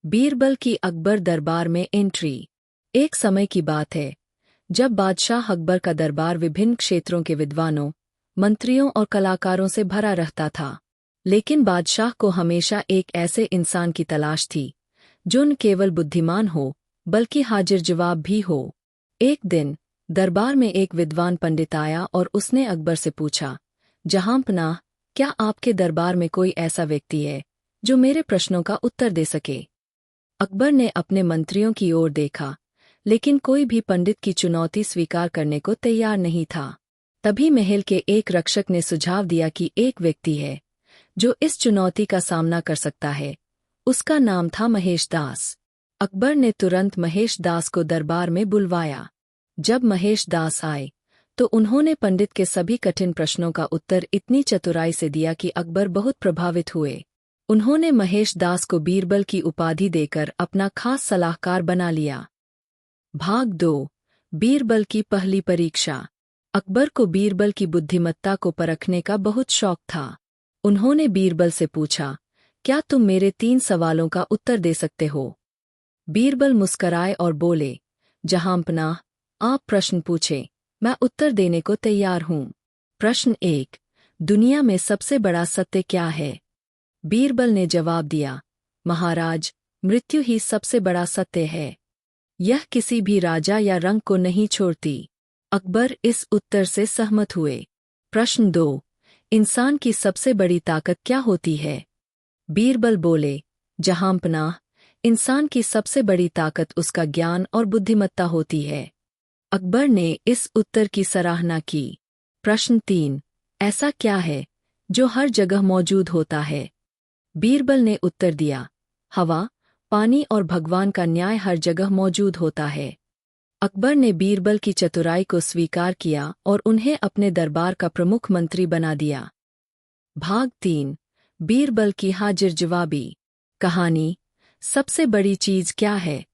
बीरबल की अकबर दरबार में एंट्री। एक समय की बात है जब बादशाह अकबर का दरबार विभिन्न क्षेत्रों के विद्वानों, मंत्रियों और कलाकारों से भरा रहता था। लेकिन बादशाह को हमेशा एक ऐसे इंसान की तलाश थी जो न केवल बुद्धिमान हो बल्कि हाजिर जवाब भी हो। एक दिन दरबार में एक विद्वान पंडित आया और उसने अकबर से पूछा, जहांपनाह, क्या आपके दरबार में कोई ऐसा व्यक्ति है जो मेरे प्रश्नों का उत्तर दे सके? अकबर ने अपने मंत्रियों की ओर देखा, लेकिन कोई भी पंडित की चुनौती स्वीकार करने को तैयार नहीं था। तभी महल के एक रक्षक ने सुझाव दिया कि एक व्यक्ति है जो इस चुनौती का सामना कर सकता है। उसका नाम था महेश दास। अकबर ने तुरंत महेश दास को दरबार में बुलवाया। जब महेश दास आए तो उन्होंने पंडित के सभी कठिन प्रश्नों का उत्तर इतनी चतुराई से दिया कि अकबर बहुत प्रभावित हुए। उन्होंने महेश दास को बीरबल की उपाधि देकर अपना खास सलाहकार बना लिया। भाग 2। बीरबल की पहली परीक्षा। अकबर को बीरबल की बुद्धिमत्ता को परखने का बहुत शौक था। उन्होंने बीरबल से पूछा, क्या तुम मेरे 3 सवालों का उत्तर दे सकते हो? बीरबल मुस्कराए और बोले, जहांपनाह, आप प्रश्न पूछे, मैं उत्तर देने को तैयार हूँ। प्रश्न 1, दुनिया में सबसे बड़ा सत्य क्या है? बीरबल ने जवाब दिया, महाराज, मृत्यु ही सबसे बड़ा सत्य है। यह किसी भी राजा या रंग को नहीं छोड़ती। अकबर इस उत्तर से सहमत हुए। प्रश्न 2, इंसान की सबसे बड़ी ताकत क्या होती है? बीरबल बोले, जहांपनाह, इंसान की सबसे बड़ी ताकत उसका ज्ञान और बुद्धिमत्ता होती है। अकबर ने इस उत्तर की सराहना की। प्रश्न 3, ऐसा क्या है जो हर जगह मौजूद होता है? बीरबल ने उत्तर दिया, हवा, पानी और भगवान का न्याय हर जगह मौजूद होता है। अकबर ने बीरबल की चतुराई को स्वीकार किया और उन्हें अपने दरबार का प्रमुख मंत्री बना दिया। भाग 3, बीरबल की हाजिर जवाबी। कहानी, सबसे बड़ी चीज क्या है?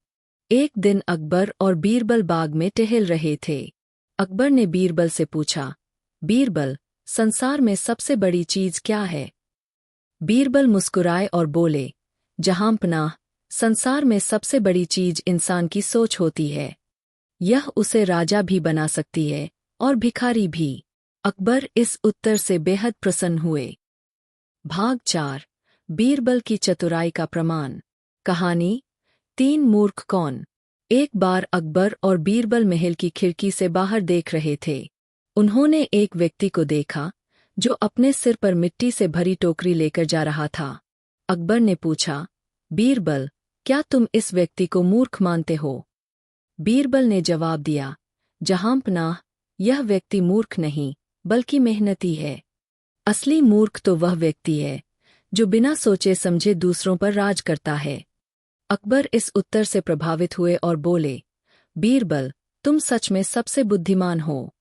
एक दिन अकबर और बीरबल बाग में टहल रहे थे। अकबर ने बीरबल से पूछा, बीरबल, संसार में सबसे बड़ी चीज क्या है? बीरबल मुस्कुराए और बोले, जहांपनाह, संसार में सबसे बड़ी चीज इंसान की सोच होती है। यह उसे राजा भी बना सकती है और भिखारी भी। अकबर इस उत्तर से बेहद प्रसन्न हुए। भाग 4, बीरबल की चतुराई का प्रमाण। कहानी, 3 मूर्ख कौन। एक बार अकबर और बीरबल महल की खिड़की से बाहर देख रहे थे। उन्होंने एक व्यक्ति को देखा जो अपने सिर पर मिट्टी से भरी टोकरी लेकर जा रहा था। अकबर ने पूछा, बीरबल, क्या तुम इस व्यक्ति को मूर्ख मानते हो? बीरबल ने जवाब दिया, जहांपनाह, यह व्यक्ति मूर्ख नहीं बल्कि मेहनती है। असली मूर्ख तो वह व्यक्ति है जो बिना सोचे समझे दूसरों पर राज करता है। अकबर इस उत्तर से प्रभावित हुए और बोले, बीरबल, तुम सच में सबसे बुद्धिमान हो।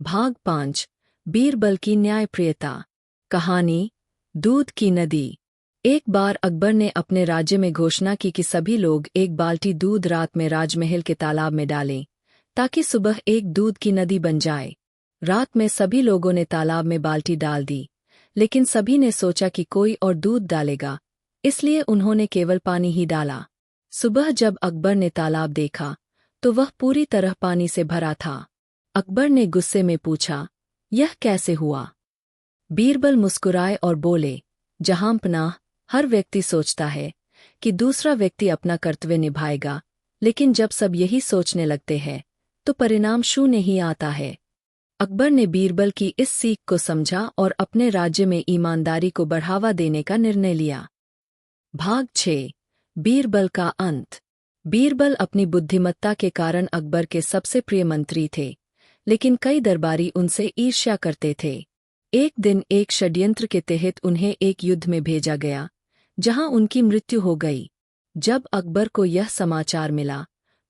भाग 5, बीरबल की न्यायप्रियता। कहानी, दूध की नदी। एक बार अकबर ने अपने राज्य में घोषणा की कि सभी लोग एक बाल्टी दूध रात में राजमहल के तालाब में डालें ताकि सुबह एक दूध की नदी बन जाए। रात में सभी लोगों ने तालाब में बाल्टी डाल दी, लेकिन सभी ने सोचा कि कोई और दूध डालेगा, इसलिए उन्होंने केवल पानी ही डाला। सुबह जब अकबर ने तालाब देखा तो वह पूरी तरह पानी से भरा था। अकबर ने गुस्से में पूछा, यह कैसे हुआ? बीरबल मुस्कुराए और बोले, जहांपनाह, हर व्यक्ति सोचता है कि दूसरा व्यक्ति अपना कर्तव्य निभाएगा, लेकिन जब सब यही सोचने लगते हैं तो परिणाम शून्य ही आता है। अकबर ने बीरबल की इस सीख को समझा और अपने राज्य में ईमानदारी को बढ़ावा देने का निर्णय लिया। भाग 6, बीरबल का अंत। बीरबल अपनी बुद्धिमत्ता के कारण अकबर के सबसे प्रिय मंत्री थे, लेकिन कई दरबारी उनसे ईर्ष्या करते थे। एक दिन एक षड्यंत्र के तहत उन्हें एक युद्ध में भेजा गया, जहां उनकी मृत्यु हो गई। जब अकबर को यह समाचार मिला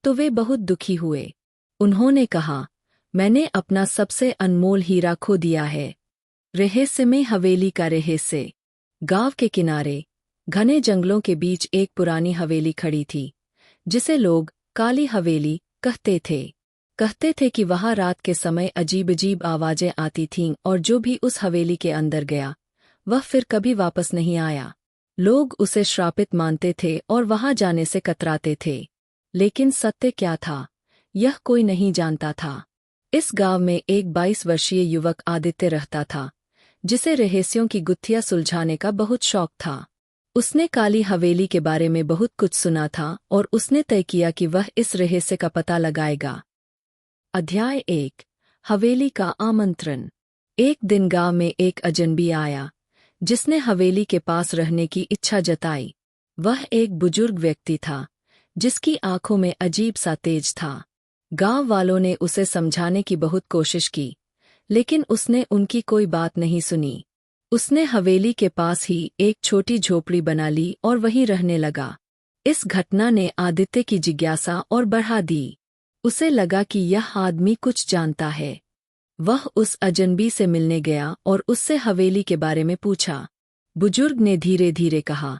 तो वे बहुत दुखी हुए। उन्होंने कहा, मैंने अपना सबसे अनमोल हीरा खो दिया है। रहस्यमय हवेली का रहस्य। गांव के किनारे घने जंगलों के बीच एक पुरानी हवेली खड़ी थी, जिसे लोग काली हवेली कहते थे। कहते थे कि वहां रात के समय अजीब अजीब आवाजें आती थीं और जो भी उस हवेली के अंदर गया वह फिर कभी वापस नहीं आया। लोग उसे श्रापित मानते थे और वहां जाने से कतराते थे। लेकिन सत्य क्या था, यह कोई नहीं जानता था। इस गांव में एक 22 वर्षीय युवक आदित्य रहता था, जिसे रहस्यों की गुत्थियां सुलझाने का बहुत शौक था। उसने काली हवेली के बारे में बहुत कुछ सुना था और उसने तय किया कि वह इस रहस्य का पता लगाएगा। अध्याय 1। हवेली का आमंत्रण। एक दिन गांव में एक अजनबी आया, जिसने हवेली के पास रहने की इच्छा जताई। वह एक बुजुर्ग व्यक्ति था, जिसकी आंखों में अजीब सा तेज था। गांव वालों ने उसे समझाने की बहुत कोशिश की, लेकिन उसने उनकी कोई बात नहीं सुनी। उसने हवेली के पास ही एक छोटी झोपड़ी बना ली और वहीं रहने लगा। इस घटना ने आदित्य की जिज्ञासा और बढ़ा दी। उसे लगा कि यह आदमी कुछ जानता है। वह उस अजनबी से मिलने गया और उससे हवेली के बारे में पूछा। बुजुर्ग ने धीरे धीरे कहा,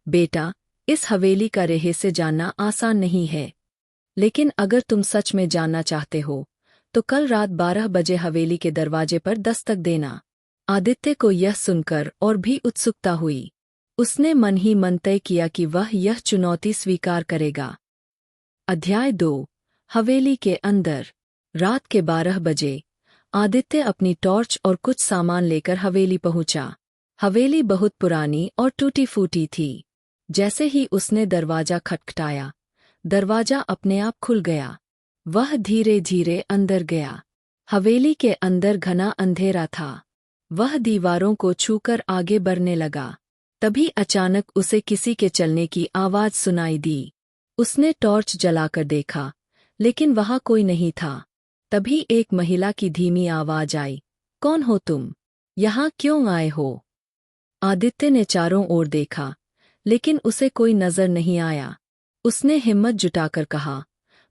बेटा, इस हवेली का रहस्य जानना आसान नहीं है, लेकिन अगर तुम सच में जानना चाहते हो तो कल रात 12 बजे हवेली के दरवाजे पर दस्तक देना। आदित्य को यह सुनकर और भी उत्सुकता हुई। उसने मन ही मन तय किया कि वह यह चुनौती स्वीकार करेगा। अध्याय 2। हवेली के अंदर। रात के 12 बजे आदित्य अपनी टॉर्च और कुछ सामान लेकर हवेली पहुंचा। हवेली बहुत पुरानी और टूटी फूटी थी। जैसे ही उसने दरवाजा खटखटाया, दरवाजा अपने आप खुल गया। वह धीरे धीरे अंदर गया। हवेली के अंदर घना अंधेरा था। वह दीवारों को छूकर आगे बढ़ने लगा। तभी अचानक उसे किसी के चलने की आवाज सुनाई दी। उसने टॉर्च जलाकर देखा, लेकिन वहां कोई नहीं था। तभी एक महिला की धीमी आवाज आई, कौन हो तुम? यहाँ क्यों आए हो? आदित्य ने चारों ओर देखा, लेकिन उसे कोई नजर नहीं आया। उसने हिम्मत जुटाकर कहा,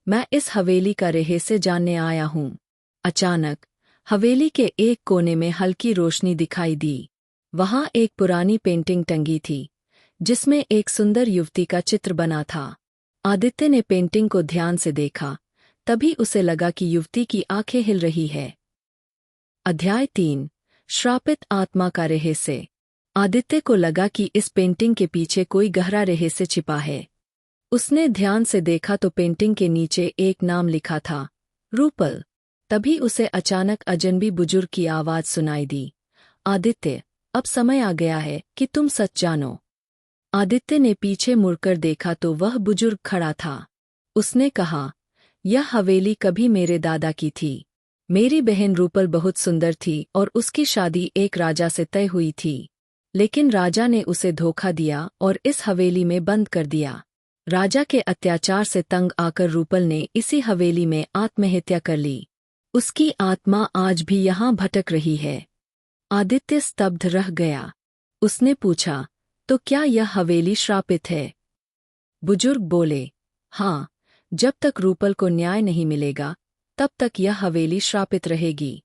मैं इस हवेली का रहस्य जानने आया हूँ। अचानक हवेली के एक कोने में हल्की रोशनी दिखाई दी। वहां एक पुरानी पेंटिंग टंगी थी, जिसमें एक सुंदर युवती का चित्र बना था। आदित्य ने पेंटिंग को ध्यान से देखा, तभी उसे लगा कि युवती की आंखें हिल रही है। अध्याय 3। श्रापित आत्मा का रहस्य। आदित्य को लगा कि इस पेंटिंग के पीछे कोई गहरा रहस्य छिपा है। उसने ध्यान से देखा तो पेंटिंग के नीचे एक नाम लिखा था, रूपल। तभी उसे अचानक अजनबी बुजुर्ग की आवाज सुनाई दी, आदित्य, अब समय आ गया है कि तुम सच जानो। आदित्य ने पीछे मुड़कर देखा तो वह बुजुर्ग खड़ा था। उसने कहा, यह हवेली कभी मेरे दादा की थी। मेरी बहन रूपल बहुत सुंदर थी और उसकी शादी एक राजा से तय हुई थी। लेकिन राजा ने उसे धोखा दिया और इस हवेली में बंद कर दिया। राजा के अत्याचार से तंग आकर रूपल ने इसी हवेली में आत्महत्या कर ली। उसकी आत्मा आज भी यहाँ भटक रही है। आदित्य स्तब्ध रह गया। उसने पूछा, तो क्या यह हवेली श्रापित है? बुजुर्ग बोले, हाँ, जब तक रूपल को न्याय नहीं मिलेगा, तब तक यह हवेली श्रापित रहेगी।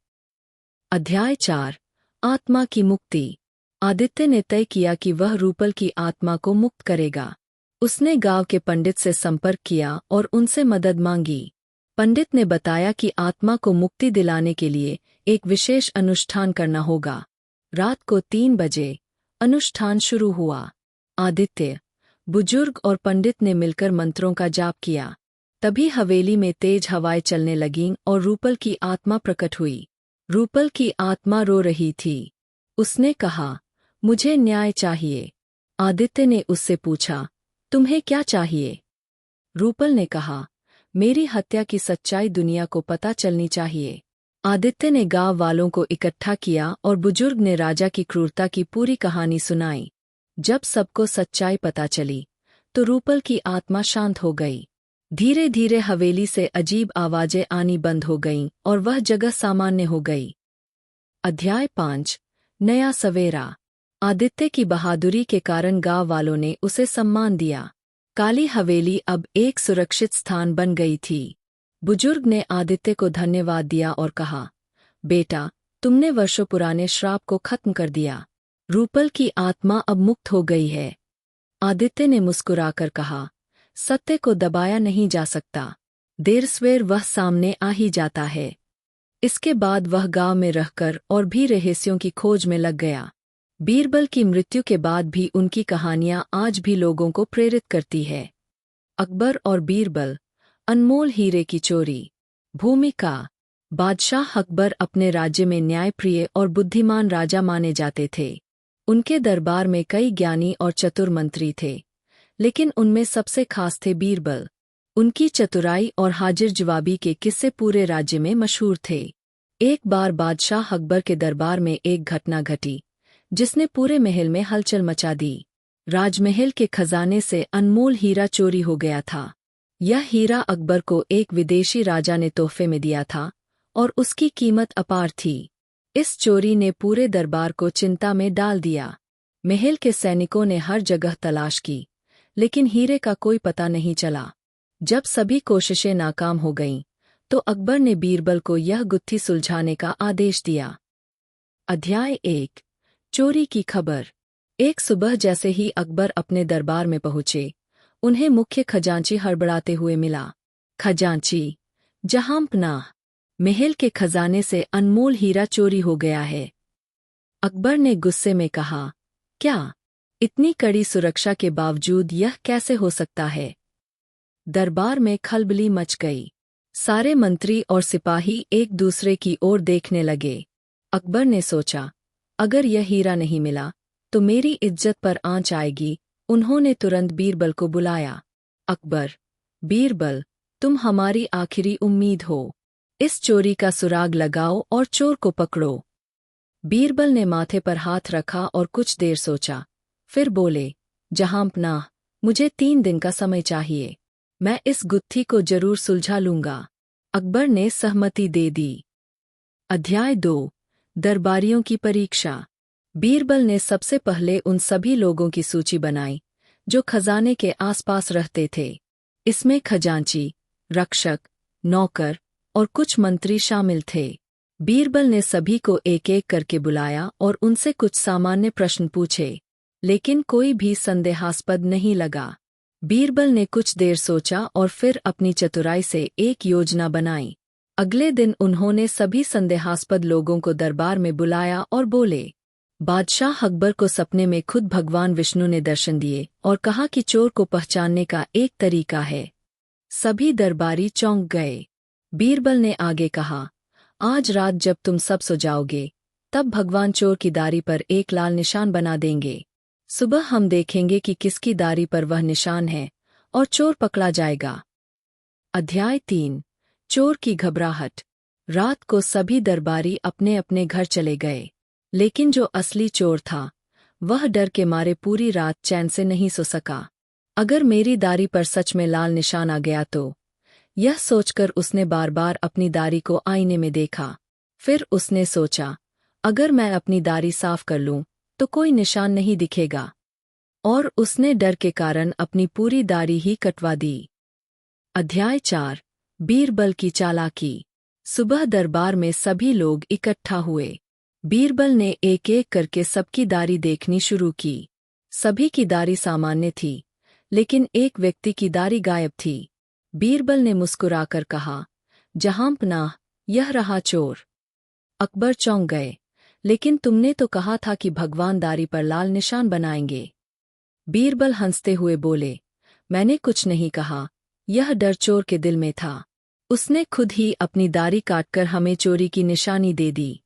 अध्याय 4। आत्मा की मुक्ति। आदित्य ने तय किया कि वह रूपल की आत्मा को मुक्त करेगा। उसने गांव के पंडित से संपर्क किया और उनसे मदद मांगी। पंडित ने बताया कि आत्मा को मुक्ति दिलाने के लिए एक विशेष अनुष्ठान करना होगा। रात को 3 बजे अनुष्ठान शुरू हुआ। आदित्य, बुजुर्ग और पंडित ने मिलकर मंत्रों का जाप किया। तभी हवेली में तेज हवाएं चलने लगीं और रूपल की आत्मा प्रकट हुई। रूपल की आत्मा रो रही थी। उसने कहा, मुझे न्याय चाहिए। आदित्य ने उससे पूछा, तुम्हें क्या चाहिए? रूपल ने कहा, मेरी हत्या की सच्चाई दुनिया को पता चलनी चाहिए। आदित्य ने गांव वालों को इकट्ठा किया और बुजुर्ग ने राजा की क्रूरता की पूरी कहानी सुनाई। जब सबको सच्चाई पता चली, तो रूपल की आत्मा शांत हो गई। धीरे धीरे हवेली से अजीब आवाजें आनी बंद हो गईं और वह जगह सामान्य हो गई। अध्याय 5। नया सवेरा। आदित्य की बहादुरी के कारण गांव वालों ने उसे सम्मान दिया। काली हवेली अब एक सुरक्षित स्थान बन गई थी। बुजुर्ग ने आदित्य को धन्यवाद दिया और कहा, बेटा, तुमने वर्षों पुराने श्राप को खत्म कर दिया। रूपल की आत्मा अब मुक्त हो गई है। आदित्य ने मुस्कुराकर कहा, सत्य को दबाया नहीं जा सकता। देर सवेर वह सामने आ ही जाता है। इसके बाद वह गांव में रहकर और भी रहस्यों की खोज में लग गया। बीरबल की मृत्यु के बाद भी उनकी कहानियां आज भी लोगों को प्रेरित करती है। अकबर और बीरबल, अनमोल हीरे की चोरी। भूमिका। बादशाह अकबर अपने राज्य में न्यायप्रिय और बुद्धिमान राजा माने जाते थे। उनके दरबार में कई ज्ञानी और चतुर मंत्री थे, लेकिन उनमें सबसे खास थे बीरबल। उनकी चतुराई और हाजिर जवाबी के किस्से पूरे राज्य में मशहूर थे। एक बार बादशाह अकबर के दरबार में एक घटना घटी जिसने पूरे महल में हलचल मचा दी। राजमहल के खजाने से अनमोल हीरा चोरी हो गया था। यह हीरा अकबर को एक विदेशी राजा ने तोहफे में दिया था और उसकी कीमत अपार थी। इस चोरी ने पूरे दरबार को चिंता में डाल दिया। महल के सैनिकों ने हर जगह तलाश की, लेकिन हीरे का कोई पता नहीं चला। जब सभी कोशिशें नाकाम हो गईं, तो अकबर ने बीरबल को यह गुत्थी सुलझाने का आदेश दिया। अध्याय 1। चोरी की खबर। एक सुबह जैसे ही अकबर अपने दरबार में पहुंचे, उन्हें मुख्य खजांची हड़बड़ाते हुए मिला। खजांची, जहांपनाह, महल के खजाने से अनमोल हीरा चोरी हो गया है। अकबर ने गुस्से में कहा, क्या? इतनी कड़ी सुरक्षा के बावजूद यह कैसे हो सकता है? दरबार में खलबली मच गई। सारे मंत्री और सिपाही एक दूसरे की ओर देखने लगे। अकबर ने सोचा, अगर यह हीरा नहीं मिला तो मेरी इज्जत पर आंच आएगी। उन्होंने तुरंत बीरबल को बुलाया। अकबर, बीरबल, तुम हमारी आखिरी उम्मीद हो। इस चोरी का सुराग लगाओ और चोर को पकड़ो। बीरबल ने माथे पर हाथ रखा और कुछ देर सोचा, फिर बोले, जहांपनाह, मुझे 3 दिन का समय चाहिए। मैं इस गुत्थी को जरूर सुलझा लूंगा। अकबर ने सहमति दे दी। अध्याय 2। दरबारियों की परीक्षा। बीरबल ने सबसे पहले उन सभी लोगों की सूची बनाई जो खजाने के आसपास रहते थे। इसमें खजांची, रक्षक, नौकर और कुछ मंत्री शामिल थे। बीरबल ने सभी को एक-एक करके बुलाया और उनसे कुछ सामान्य प्रश्न पूछे, लेकिन कोई भी संदेहास्पद नहीं लगा। बीरबल ने कुछ देर सोचा और फिर अपनी चतुराई से एक योजना बनाई। अगले दिन उन्होंने सभी संदेहास्पद लोगों को दरबार में बुलाया और बोले, बादशाह अकबर को सपने में खुद भगवान विष्णु ने दर्शन दिए और कहा कि चोर को पहचानने का एक तरीका है। सभी दरबारी चौंक गए। बीरबल ने आगे कहा, आज रात जब तुम सब सो जाओगे, तब भगवान चोर की दाढ़ी पर एक लाल निशान बना देंगे। सुबह हम देखेंगे कि किसकी दाढ़ी पर वह निशान है और चोर पकड़ा जाएगा। अध्याय 3। चोर की घबराहट। रात को सभी दरबारी अपने अपने घर चले गए, लेकिन जो असली चोर था, वह डर के मारे पूरी रात चैन से नहीं सो सका। अगर मेरी दाढ़ी पर सच में लाल निशान आ गया तो? यह सोचकर उसने बार बार अपनी दाढ़ी को आईने में देखा। फिर उसने सोचा, अगर मैं अपनी दाढ़ी साफ कर लूं तो कोई निशान नहीं दिखेगा। और उसने डर के कारण अपनी पूरी दाढ़ी ही कटवा दी। अध्याय 4। बीरबल की चालाकी। सुबह दरबार में सभी लोग इकट्ठा हुए। बीरबल ने एक-एक करके सबकी दाढ़ी देखनी शुरू की। सभी की दाढ़ी सामान्य थी, लेकिन एक व्यक्ति की दाढ़ी गायब थी। बीरबल ने मुस्कुराकर कहा, जहांपनाह, यह रहा चोर। अकबर चौंक गए, लेकिन तुमने तो कहा था कि भगवान दाढ़ी पर लाल निशान बनाएंगे। बीरबल हंसते हुए बोले, मैंने कुछ नहीं कहा, यह डर चोर के दिल में था। उसने खुद ही अपनी दाढ़ी काटकर हमें चोरी की निशानी दे दी।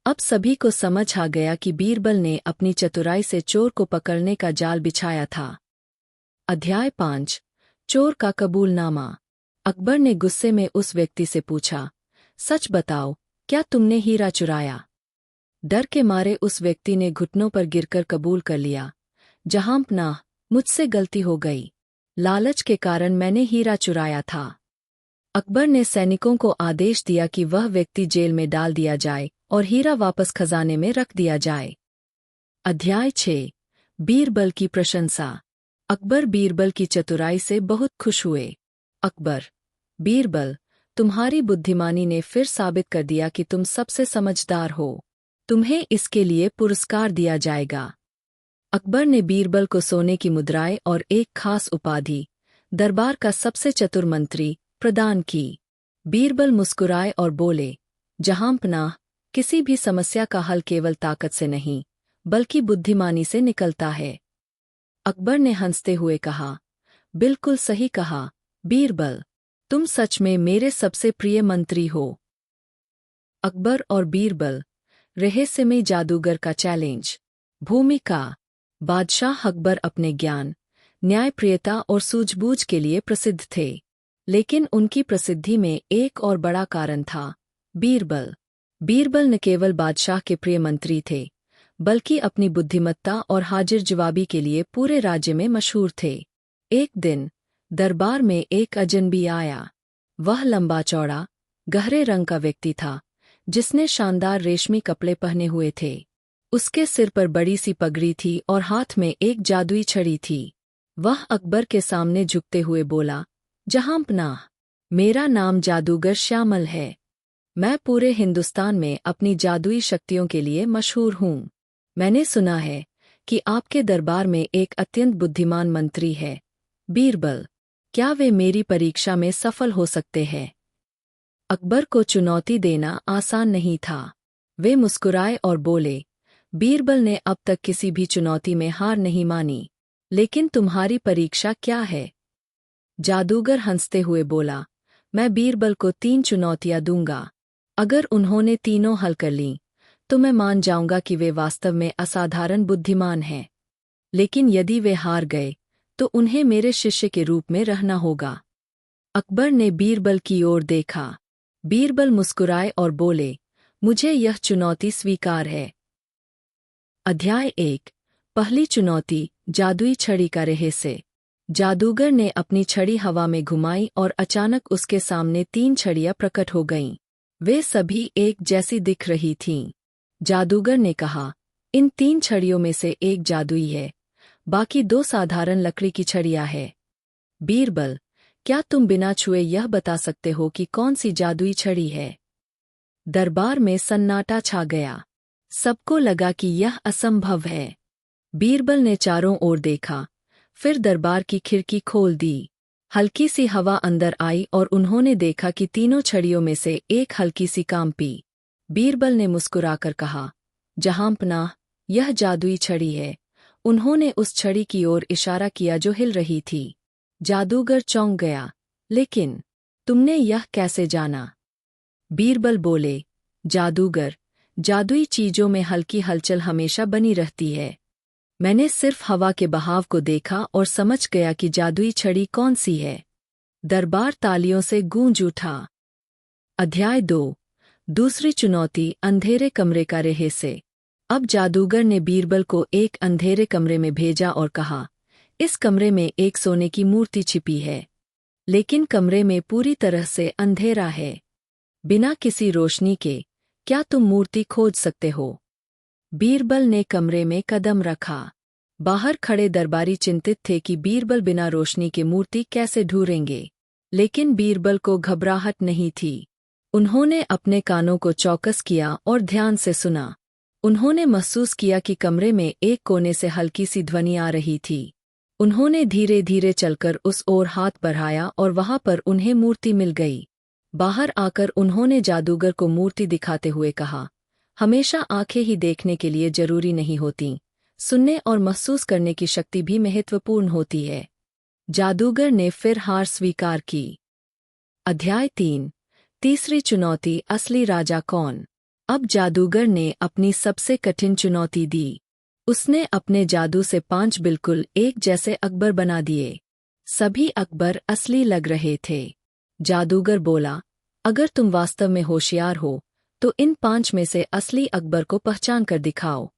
अब सभी को समझ आ गया कि बीरबल ने अपनी चतुराई से चोर को पकड़ने का जाल बिछाया था। अध्याय 5। चोर का कबूलनामा। अकबर ने गुस्से में उस व्यक्ति से पूछा, सच बताओ, क्या तुमने हीरा चुराया? डर के मारे उस व्यक्ति ने घुटनों पर गिरकर कबूल कर लिया, जहांपनाह, मुझसे गलती हो गई। लालच के कारण मैंने हीरा चुराया था। अकबर ने सैनिकों को आदेश दिया कि वह व्यक्ति जेल में डाल दिया जाए और हीरा वापस खजाने में रख दिया जाए। अध्याय 6। बीरबल की प्रशंसा। अकबर बीरबल की चतुराई से बहुत खुश हुए। अकबर, बीरबल, तुम्हारी बुद्धिमानी ने फिर साबित कर दिया कि तुम सबसे समझदार हो। तुम्हें इसके लिए पुरस्कार दिया जाएगा। अकबर ने बीरबल को सोने की मुद्राएं और एक खास उपाधि, दरबार का सबसे चतुर मंत्री, प्रदान की। बीरबल मुस्कुराए और बोले, जहांपनाह, किसी भी समस्या का हल केवल ताकत से नहीं, बल्कि बुद्धिमानी से निकलता है। अकबर ने हंसते हुए कहा, बिल्कुल सही कहा, बीरबल, तुम सच में मेरे सबसे प्रिय मंत्री हो। अकबर और बीरबल, रहस्यमयी जादूगर का चैलेंज। भूमिका। बादशाह अकबर अपने ज्ञान, न्यायप्रियता और सूझबूझ के लिए प्रसिद्ध थे, लेकिन उनकी प्रसिद्धि में एक और बड़ा कारण था, बीरबल। बीरबल न केवल बादशाह के प्रिय मंत्री थे, बल्कि अपनी बुद्धिमत्ता और हाजिर जवाबी के लिए पूरे राज्य में मशहूर थे। एक दिन दरबार में एक अजनबी आया। वह लंबा चौड़ा, गहरे रंग का व्यक्ति था, जिसने शानदार रेशमी कपड़े पहने हुए थे। उसके सिर पर बड़ी सी पगड़ी थी और हाथ में एक जादुई छड़ी थी। वह अकबर के सामने झुकते हुए बोला, जहांपनाह, मेरा नाम जादूगर श्यामल है। मैं पूरे हिंदुस्तान में अपनी जादुई शक्तियों के लिए मशहूर हूँ। मैंने सुना है कि आपके दरबार में एक अत्यंत बुद्धिमान मंत्री है, बीरबल। क्या वे मेरी परीक्षा में सफल हो सकते हैं? अकबर को चुनौती देना आसान नहीं था। वे मुस्कुराए और बोले, बीरबल ने अब तक किसी भी चुनौती में हार नहीं मानी, लेकिन तुम्हारी परीक्षा क्या है? जादूगर हंसते हुए बोला, मैं बीरबल को 3 चुनौतियां दूंगा। अगर उन्होंने तीनों हल कर लीं, तो मैं मान जाऊंगा कि वे वास्तव में असाधारण बुद्धिमान हैं। लेकिन यदि वे हार गए, तो उन्हें मेरे शिष्य के रूप में रहना होगा। अकबर ने बीरबल की ओर देखा। बीरबल मुस्कुराए और बोले, मुझे यह चुनौती स्वीकार है। अध्याय 1। पहली चुनौती, जादुई छड़ी का रहस्य। जादूगर ने अपनी छड़ी हवा में घुमाई और अचानक उसके सामने 3 छड़ियां प्रकट हो गईं। वे सभी एक जैसी दिख रही थीं। जादूगर ने कहा, इन 3 छड़ियों में से एक जादुई है, बाकी 2 साधारण लकड़ी की छड़ियां हैं। बीरबल, क्या तुम बिना छुए यह बता सकते हो कि कौन सी जादुई छड़ी है? दरबार में सन्नाटा छा गया। सबको लगा कि यह असंभव है। बीरबल ने चारों ओर देखा, फिर दरबार की खिड़की खोल दी। हल्की सी हवा अंदर आई और उन्होंने देखा कि तीनों छड़ियों में से एक हल्की सी कांपी। बीरबल ने मुस्कुराकर कहा, जहांपनाह, यह जादुई छड़ी है। उन्होंने उस छड़ी की ओर इशारा किया जो हिल रही थी। जादूगर चौंक गया, लेकिन तुमने यह कैसे जाना? बीरबल बोले, जादूगर, जादुई चीजों में हल्की हलचल हमेशा बनी रहती है। मैंने सिर्फ हवा के बहाव को देखा और समझ गया कि जादुई छड़ी कौन सी है। दरबार तालियों से गूंज उठा। अध्याय 2। दूसरी चुनौती, अंधेरे कमरे का रहस्य। अब जादूगर ने बीरबल को एक अंधेरे कमरे में भेजा और कहा, इस कमरे में एक सोने की मूर्ति छिपी है, लेकिन कमरे में पूरी तरह से अंधेरा है। बिना किसी रोशनी के क्या तुम मूर्ति खोज सकते हो? बीरबल ने कमरे में कदम रखा। बाहर खड़े दरबारी चिंतित थे कि बीरबल बिना रोशनी के मूर्ति कैसे ढूंढेंगे, लेकिन बीरबल को घबराहट नहीं थी। उन्होंने अपने कानों को चौकस किया और ध्यान से सुना। उन्होंने महसूस किया कि कमरे में एक कोने से हल्की सी ध्वनि आ रही थी। उन्होंने धीरे धीरे चलकर उस ओर हाथ बढ़ाया और वहां पर उन्हें मूर्ति मिल गई। बाहर आकर उन्होंने जादूगर को मूर्ति दिखाते हुए कहा, हमेशा आंखें ही देखने के लिए जरूरी नहीं होती, सुनने और महसूस करने की शक्ति भी महत्वपूर्ण होती है। जादूगर ने फिर हार स्वीकार की। अध्याय 3। तीसरी चुनौती, असली राजा कौन? अब जादूगर ने अपनी सबसे कठिन चुनौती दी। उसने अपने जादू से 5 बिल्कुल एक जैसे अकबर बना दिए। सभी अकबर असली लग रहे थे। जादूगर बोला, अगर तुम वास्तव में होशियार हो, तो इन 5 में से असली अकबर को पहचान कर दिखाओ।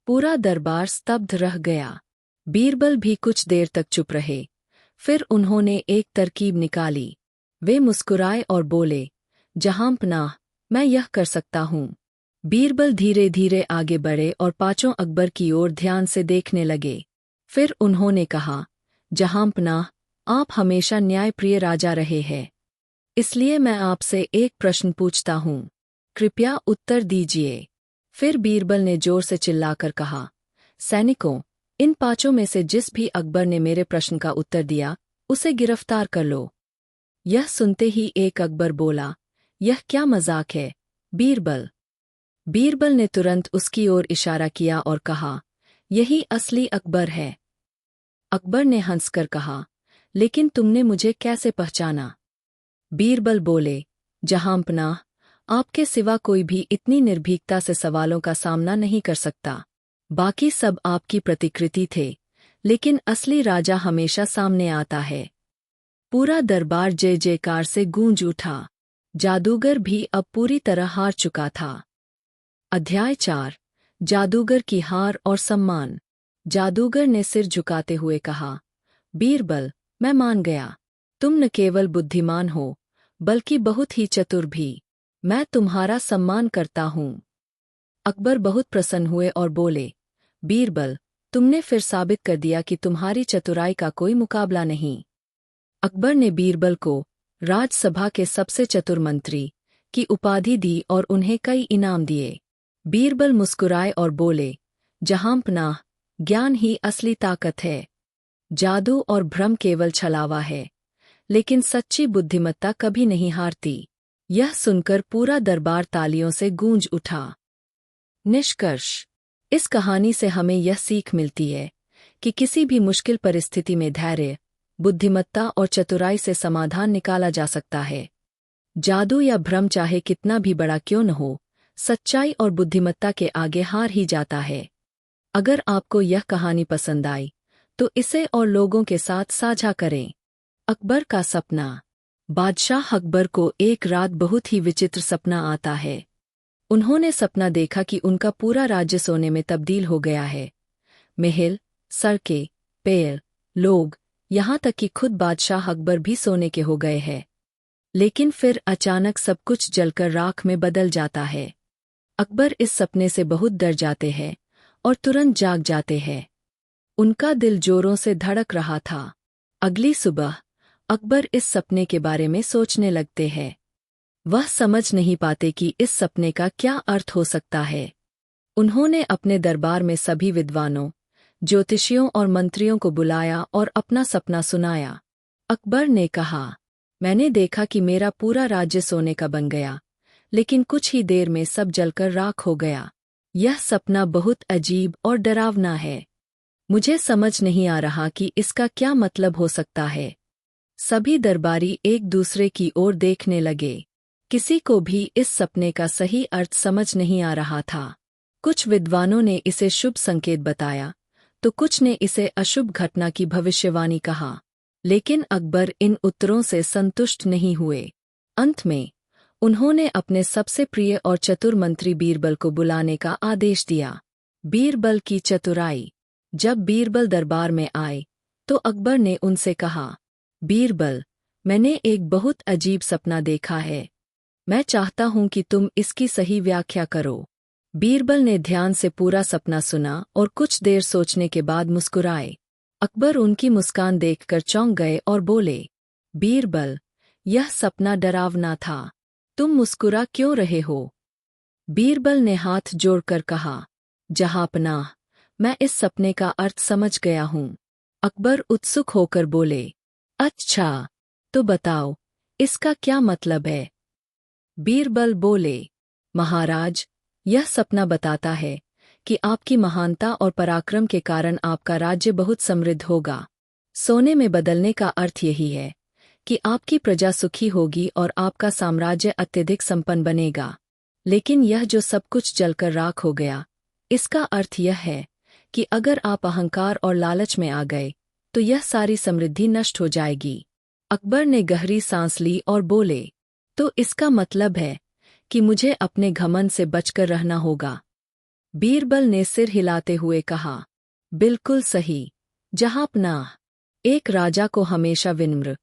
पूरा दरबार स्तब्ध रह गया। बीरबल भी कुछ देर तक चुप रहे। फिर उन्होंने एक तरकीब निकाली। वे मुस्कुराए और बोले, जहांपनाह, मैं यह कर सकता हूँ। बीरबल धीरे धीरे आगे बढ़े और 5 अकबर की ओर ध्यान से देखने लगे। फिर उन्होंने कहा, जहांपनाह, आप हमेशा न्यायप्रिय राजा रहे हैं, इसलिए मैं आपसे एक प्रश्न पूछता हूँ, कृपया उत्तर दीजिए। फिर बीरबल ने जोर से चिल्लाकर कहा, सैनिकों, इन 5 में से जिस भी अकबर ने मेरे प्रश्न का उत्तर दिया, उसे गिरफ्तार कर लो। यह सुनते ही एक अकबर बोला, यह क्या मजाक है, बीरबल? बीरबल ने तुरंत उसकी ओर इशारा किया और कहा, यही असली अकबर है। अकबर ने हंसकर कहा, लेकिन तुमने मुझे कैसे पहचाना? बीरबल बोले, जहांपनाह, आपके सिवा कोई भी इतनी निर्भीकता से सवालों का सामना नहीं कर सकता। बाकी सब आपकी प्रतिकृति थे, लेकिन असली राजा हमेशा सामने आता है। पूरा दरबार जय जयकार से गूंज उठा। जादूगर भी अब पूरी तरह हार चुका था। अध्याय 4। जादूगर की हार और सम्मान। जादूगर ने सिर झुकाते हुए कहा, बीरबल, मैं मान गया। तुम न केवल बुद्धिमान हो, बल्कि बहुत ही चतुर भी। मैं तुम्हारा सम्मान करता हूँ। अकबर बहुत प्रसन्न हुए और बोले, बीरबल, तुमने फिर साबित कर दिया कि तुम्हारी चतुराई का कोई मुकाबला नहीं। अकबर ने बीरबल को राजसभा के सबसे चतुर मंत्री की उपाधि दी और उन्हें कई इनाम दिए। बीरबल मुस्कुराए और बोले, जहांपनाह, ज्ञान ही असली ताकत है। जादू और भ्रम केवल छलावा है, लेकिन सच्ची बुद्धिमत्ता कभी नहीं हारती। यह सुनकर पूरा दरबार तालियों से गूंज उठा। निष्कर्ष। इस कहानी से हमें यह सीख मिलती है कि किसी भी मुश्किल परिस्थिति में धैर्य, बुद्धिमत्ता और चतुराई से समाधान निकाला जा सकता है। जादू या भ्रम चाहे कितना भी बड़ा क्यों न हो, सच्चाई और बुद्धिमत्ता के आगे हार ही जाता है। अगर आपको यह कहानी पसंद आई, तो इसे और लोगों के साथ साझा करें। अकबर का सपना। बादशाह अकबर को एक रात बहुत ही विचित्र सपना आता है। उन्होंने सपना देखा कि उनका पूरा राज्य सोने में तब्दील हो गया है। महल, सड़कें, पेड़, लोग, यहाँ तक कि खुद बादशाह अकबर भी सोने के हो गए हैं। लेकिन फिर अचानक सब कुछ जलकर राख में बदल जाता है। अकबर इस सपने से बहुत डर जाते हैं और तुरंत जाग जाते हैं। उनका दिल जोरों से धड़क रहा था। अगली सुबह अकबर इस सपने के बारे में सोचने लगते हैं। वह समझ नहीं पाते कि इस सपने का क्या अर्थ हो सकता है। उन्होंने अपने दरबार में सभी विद्वानों, ज्योतिषियों और मंत्रियों को बुलाया और अपना सपना सुनाया। अकबर ने कहा, मैंने देखा कि मेरा पूरा राज्य सोने का बन गया, लेकिन कुछ ही देर में सब जलकर राख हो गया। यह सपना बहुत अजीब और डरावना है। मुझे समझ नहीं आ रहा कि इसका क्या मतलब हो सकता है। सभी दरबारी एक दूसरे की ओर देखने लगे। किसी को भी इस सपने का सही अर्थ समझ नहीं आ रहा था। कुछ विद्वानों ने इसे शुभ संकेत बताया, तो कुछ ने इसे अशुभ घटना की भविष्यवाणी कहा। लेकिन अकबर इन उत्तरों से संतुष्ट नहीं हुए। अंत में उन्होंने अपने सबसे प्रिय और चतुर मंत्री बीरबल को बुलाने का आदेश दिया। बीरबल की चतुराई। जब बीरबल दरबार में आए, तो अकबर ने उनसे कहा, बीरबल, मैंने एक बहुत अजीब सपना देखा है। मैं चाहता हूं कि तुम इसकी सही व्याख्या करो। बीरबल ने ध्यान से पूरा सपना सुना और कुछ देर सोचने के बाद मुस्कुराए। अकबर उनकी मुस्कान देखकर चौंक गए और बोले, बीरबल, यह सपना डरावना था। तुम मुस्कुरा क्यों रहे हो? बीरबल ने हाथ जोड़कर कहा, जहांपनाह, मैं इस सपने का अर्थ समझ गया हूँ। अकबर उत्सुक होकर बोले, अच्छा, तो बताओ, इसका क्या मतलब है? बीरबल बोले, महाराज, यह सपना बताता है कि आपकी महानता और पराक्रम के कारण आपका राज्य बहुत समृद्ध होगा। सोने में बदलने का अर्थ यही है कि आपकी प्रजा सुखी होगी और आपका साम्राज्य अत्यधिक संपन्न बनेगा। लेकिन यह जो सब कुछ जलकर राख हो गया, इसका अर्थ यह है कि अगर आप अहंकार और लालच में आ गए, तो यह सारी समृद्धि नष्ट हो जाएगी। अकबर ने गहरी सांस ली और बोले, तो इसका मतलब है कि मुझे अपने घमंड से बचकर रहना होगा। बीरबल ने सिर हिलाते हुए कहा, बिल्कुल सही, जहांपनाह। एक राजा को हमेशा विनम्र,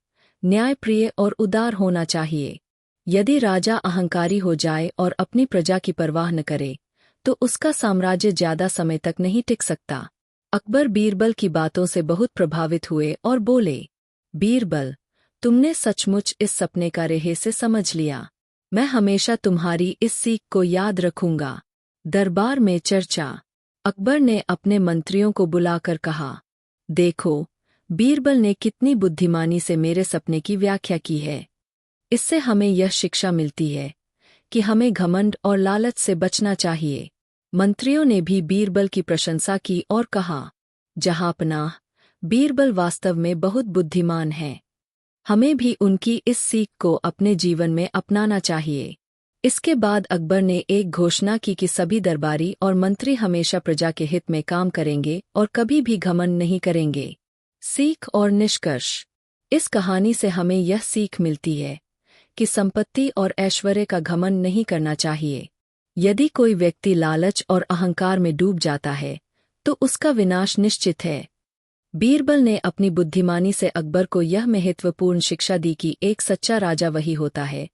न्यायप्रिय और उदार होना चाहिए। यदि राजा अहंकारी हो जाए और अपनी प्रजा की परवाह न करे, तो उसका साम्राज्य ज्यादा समय तक नहीं टिक सकता। अकबर बीरबल की बातों से बहुत प्रभावित हुए और बोले, बीरबल, तुमने सचमुच इस सपने का रहस्य समझ लिया। मैं हमेशा तुम्हारी इस सीख को याद रखूंगा। दरबार में चर्चा। अकबर ने अपने मंत्रियों को बुलाकर कहा, देखो, बीरबल ने कितनी बुद्धिमानी से मेरे सपने की व्याख्या की है। इससे हमें यह शिक्षा मिलती है कि हमें घमंड और लालच से बचना चाहिए। मंत्रियों ने भी बीरबल की प्रशंसा की और कहा, जहांपनाह, बीरबल वास्तव में बहुत बुद्धिमान है। हमें भी उनकी इस सीख को अपने जीवन में अपनाना चाहिए। इसके बाद अकबर ने एक घोषणा की कि सभी दरबारी और मंत्री हमेशा प्रजा के हित में काम करेंगे और कभी भी घमंड नहीं करेंगे। सीख और निष्कर्ष। इस कहानी से हमें यह सीख मिलती है कि संपत्ति और ऐश्वर्य का घमंड नहीं करना चाहिए। यदि कोई व्यक्ति लालच और अहंकार में डूब जाता है तो उसका विनाश निश्चित है। बीरबल ने अपनी बुद्धिमानी से अकबर को यह महत्वपूर्ण शिक्षा दी कि एक सच्चा राजा वही होता है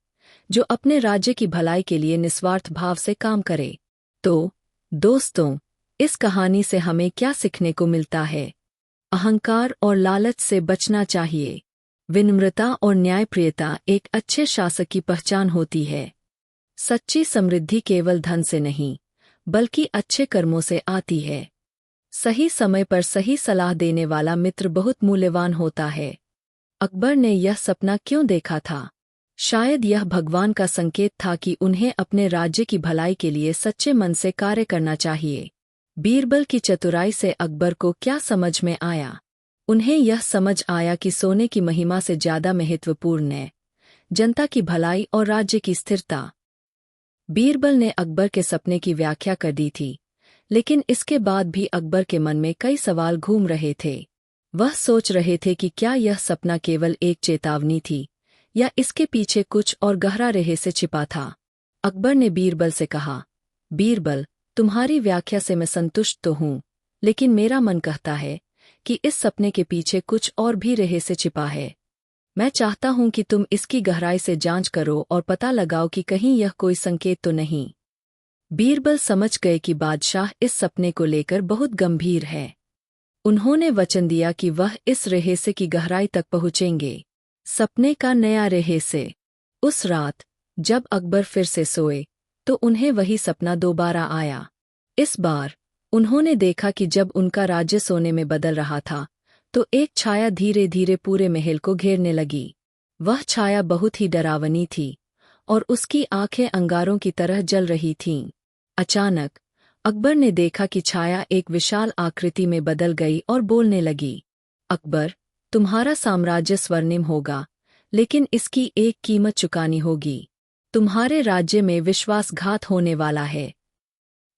जो अपने राज्य की भलाई के लिए निस्वार्थ भाव से काम करे। तो दोस्तों, इस कहानी से हमें क्या सीखने को मिलता है? अहंकार और लालच से बचना चाहिए। विनम्रता और न्यायप्रियता एक अच्छे शासक की पहचान होती है। सच्ची समृद्धि केवल धन से नहीं, बल्कि अच्छे कर्मों से आती है। सही समय पर सही सलाह देने वाला मित्र बहुत मूल्यवान होता है। अकबर ने यह सपना क्यों देखा था? शायद यह भगवान का संकेत था कि उन्हें अपने राज्य की भलाई के लिए सच्चे मन से कार्य करना चाहिए। बीरबल की चतुराई से अकबर को क्या समझ में आया? उन्हें यह समझ आया कि सोने की महिमा से ज्यादा महत्वपूर्ण है जनता की भलाई और राज्य की स्थिरता। बीरबल ने अकबर के सपने की व्याख्या कर दी थी, लेकिन इसके बाद भी अकबर के मन में कई सवाल घूम रहे थे। वह सोच रहे थे कि क्या यह सपना केवल एक चेतावनी थी या इसके पीछे कुछ और गहरा रहस्य छिपा था। अकबर ने बीरबल से कहा, बीरबल, तुम्हारी व्याख्या से मैं संतुष्ट तो हूँ, लेकिन मेरा मन कहता है कि इस सपने के पीछे कुछ और भी रहस्य छिपा है। मैं चाहता हूं कि तुम इसकी गहराई से जांच करो और पता लगाओ कि कहीं यह कोई संकेत तो नहीं। बीरबल समझ गए कि बादशाह इस सपने को लेकर बहुत गंभीर है। उन्होंने वचन दिया कि वह इस रहस्य की गहराई तक पहुंचेंगे। सपने का नया रहस्य। उस रात जब अकबर फिर से सोए तो उन्हें वही सपना दोबारा आया। इस बार उन्होंने देखा कि जब उनका राज्य सोने में बदल रहा था तो एक छाया धीरे धीरे पूरे महल को घेरने लगी। वह छाया बहुत ही डरावनी थी और उसकी आंखें अंगारों की तरह जल रही थीं। अचानक अकबर ने देखा कि छाया एक विशाल आकृति में बदल गई और बोलने लगी, अकबर, तुम्हारा साम्राज्य स्वर्णिम होगा, लेकिन इसकी एक कीमत चुकानी होगी। तुम्हारे राज्य में विश्वासघात होने वाला है।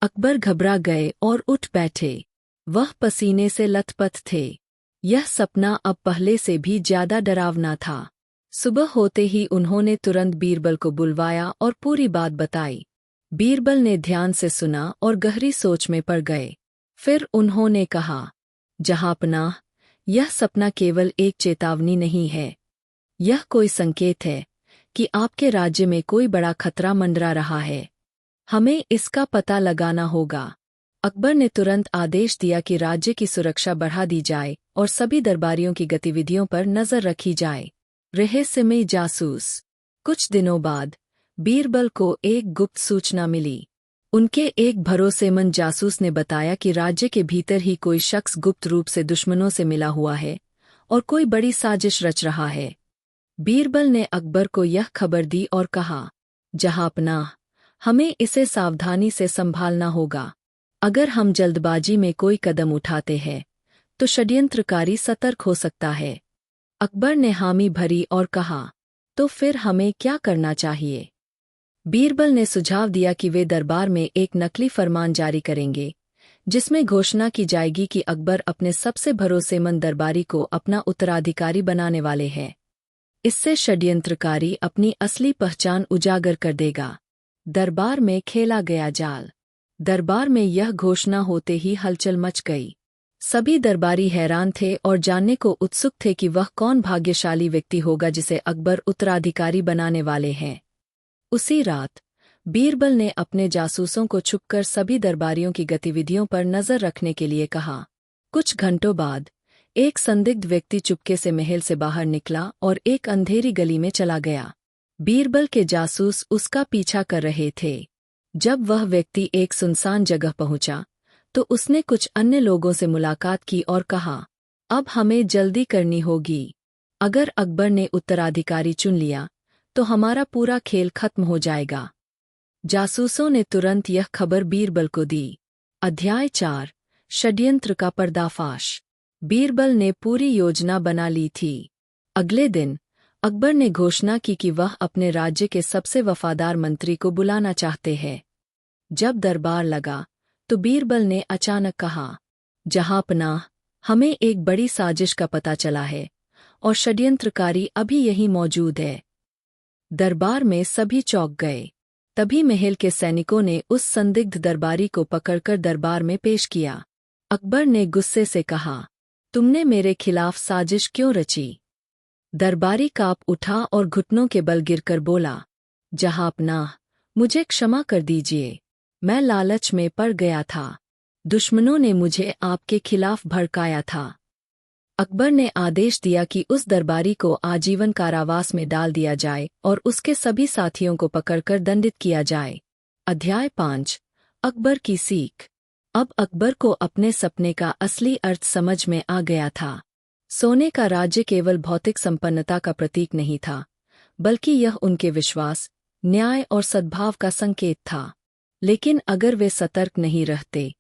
अकबर घबरा गए और उठ बैठे। वह पसीने से लथपथ थे। यह सपना अब पहले से भी ज्यादा डरावना था। सुबह होते ही उन्होंने तुरंत बीरबल को बुलवाया और पूरी बात बताई। बीरबल ने ध्यान से सुना और गहरी सोच में पड़ गए। फिर उन्होंने कहा, जहांपनाह, यह सपना केवल एक चेतावनी नहीं है। यह कोई संकेत है कि आपके राज्य में कोई बड़ा खतरा मंडरा रहा है। हमें इसका पता लगाना होगा। अकबर ने तुरंत आदेश दिया कि राज्य की सुरक्षा बढ़ा दी जाए और सभी दरबारियों की गतिविधियों पर नजर रखी जाए। रहस्यमयी जासूस। कुछ दिनों बाद बीरबल को एक गुप्त सूचना मिली। उनके एक भरोसेमंद जासूस ने बताया कि राज्य के भीतर ही कोई शख्स गुप्त रूप से दुश्मनों से मिला हुआ है और कोई बड़ी साजिश रच रहा है। बीरबल ने अकबर को यह खबर दी और कहा, जहांपनाह, हमें इसे सावधानी से संभालना होगा। अगर हम जल्दबाजी में कोई कदम उठाते हैं तो षड्यंत्रकारी सतर्क हो सकता है। अकबर ने हामी भरी और कहा, तो फिर हमें क्या करना चाहिए? बीरबल ने सुझाव दिया कि वे दरबार में एक नकली फरमान जारी करेंगे जिसमें घोषणा की जाएगी कि अकबर अपने सबसे भरोसेमंद दरबारी को अपना उत्तराधिकारी बनाने वाले हैं। इससे षड्यंत्रकारी अपनी असली पहचान उजागर कर देगा। दरबार में खेला गया जाल। दरबार में यह घोषणा होते ही हलचल मच गई। सभी दरबारी हैरान थे और जानने को उत्सुक थे कि वह कौन भाग्यशाली व्यक्ति होगा जिसे अकबर उत्तराधिकारी बनाने वाले हैं। उसी रात बीरबल ने अपने जासूसों को छुपकर सभी दरबारियों की गतिविधियों पर नजर रखने के लिए कहा। कुछ घंटों बाद एक संदिग्ध व्यक्ति चुपके से महल से बाहर निकला और एक अंधेरी गली में चला गया। बीरबल के जासूस उसका पीछा कर रहे थे। जब वह व्यक्ति एक सुनसान जगह पहुंचा तो उसने कुछ अन्य लोगों से मुलाकात की और कहा, अब हमें जल्दी करनी होगी। अगर अकबर ने उत्तराधिकारी चुन लिया तो हमारा पूरा खेल खत्म हो जाएगा। जासूसों ने तुरंत यह खबर बीरबल को दी। अध्याय 4 षड्यंत्र का पर्दाफाश। बीरबल ने पूरी योजना बना ली थी। अगले दिन अकबर ने घोषणा की कि वह अपने राज्य के सबसे वफादार मंत्री को बुलाना चाहते हैं। जब दरबार लगा तो बीरबल ने अचानक कहा, जहांपनाह, हमें एक बड़ी साजिश का पता चला है और षड्यंत्रकारी अभी यहीं मौजूद है। दरबार में सभी चौंक गए। तभी महल के सैनिकों ने उस संदिग्ध दरबारी को पकड़कर दरबार में पेश किया। अकबर ने गुस्से से कहा, तुमने मेरे खिलाफ साजिश क्यों रची? दरबारी कांप उठा और घुटनों के बल गिरकर बोला, जहांपनाह, मुझे क्षमा कर दीजिए। मैं लालच में पड़ गया था। दुश्मनों ने मुझे आपके खिलाफ भड़काया था। अकबर ने आदेश दिया कि उस दरबारी को आजीवन कारावास में डाल दिया जाए और उसके सभी साथियों को पकड़कर दंडित किया जाए। अध्याय 5 अकबर की सीख। अब अकबर को अपने सपने का असली अर्थ समझ में आ गया था। सोने का राज्य केवल भौतिक संपन्नता का प्रतीक नहीं था, बल्कि यह उनके विश्वास, न्याय और सद्भाव का संकेत था। लेकिन अगर वे सतर्क नहीं रहते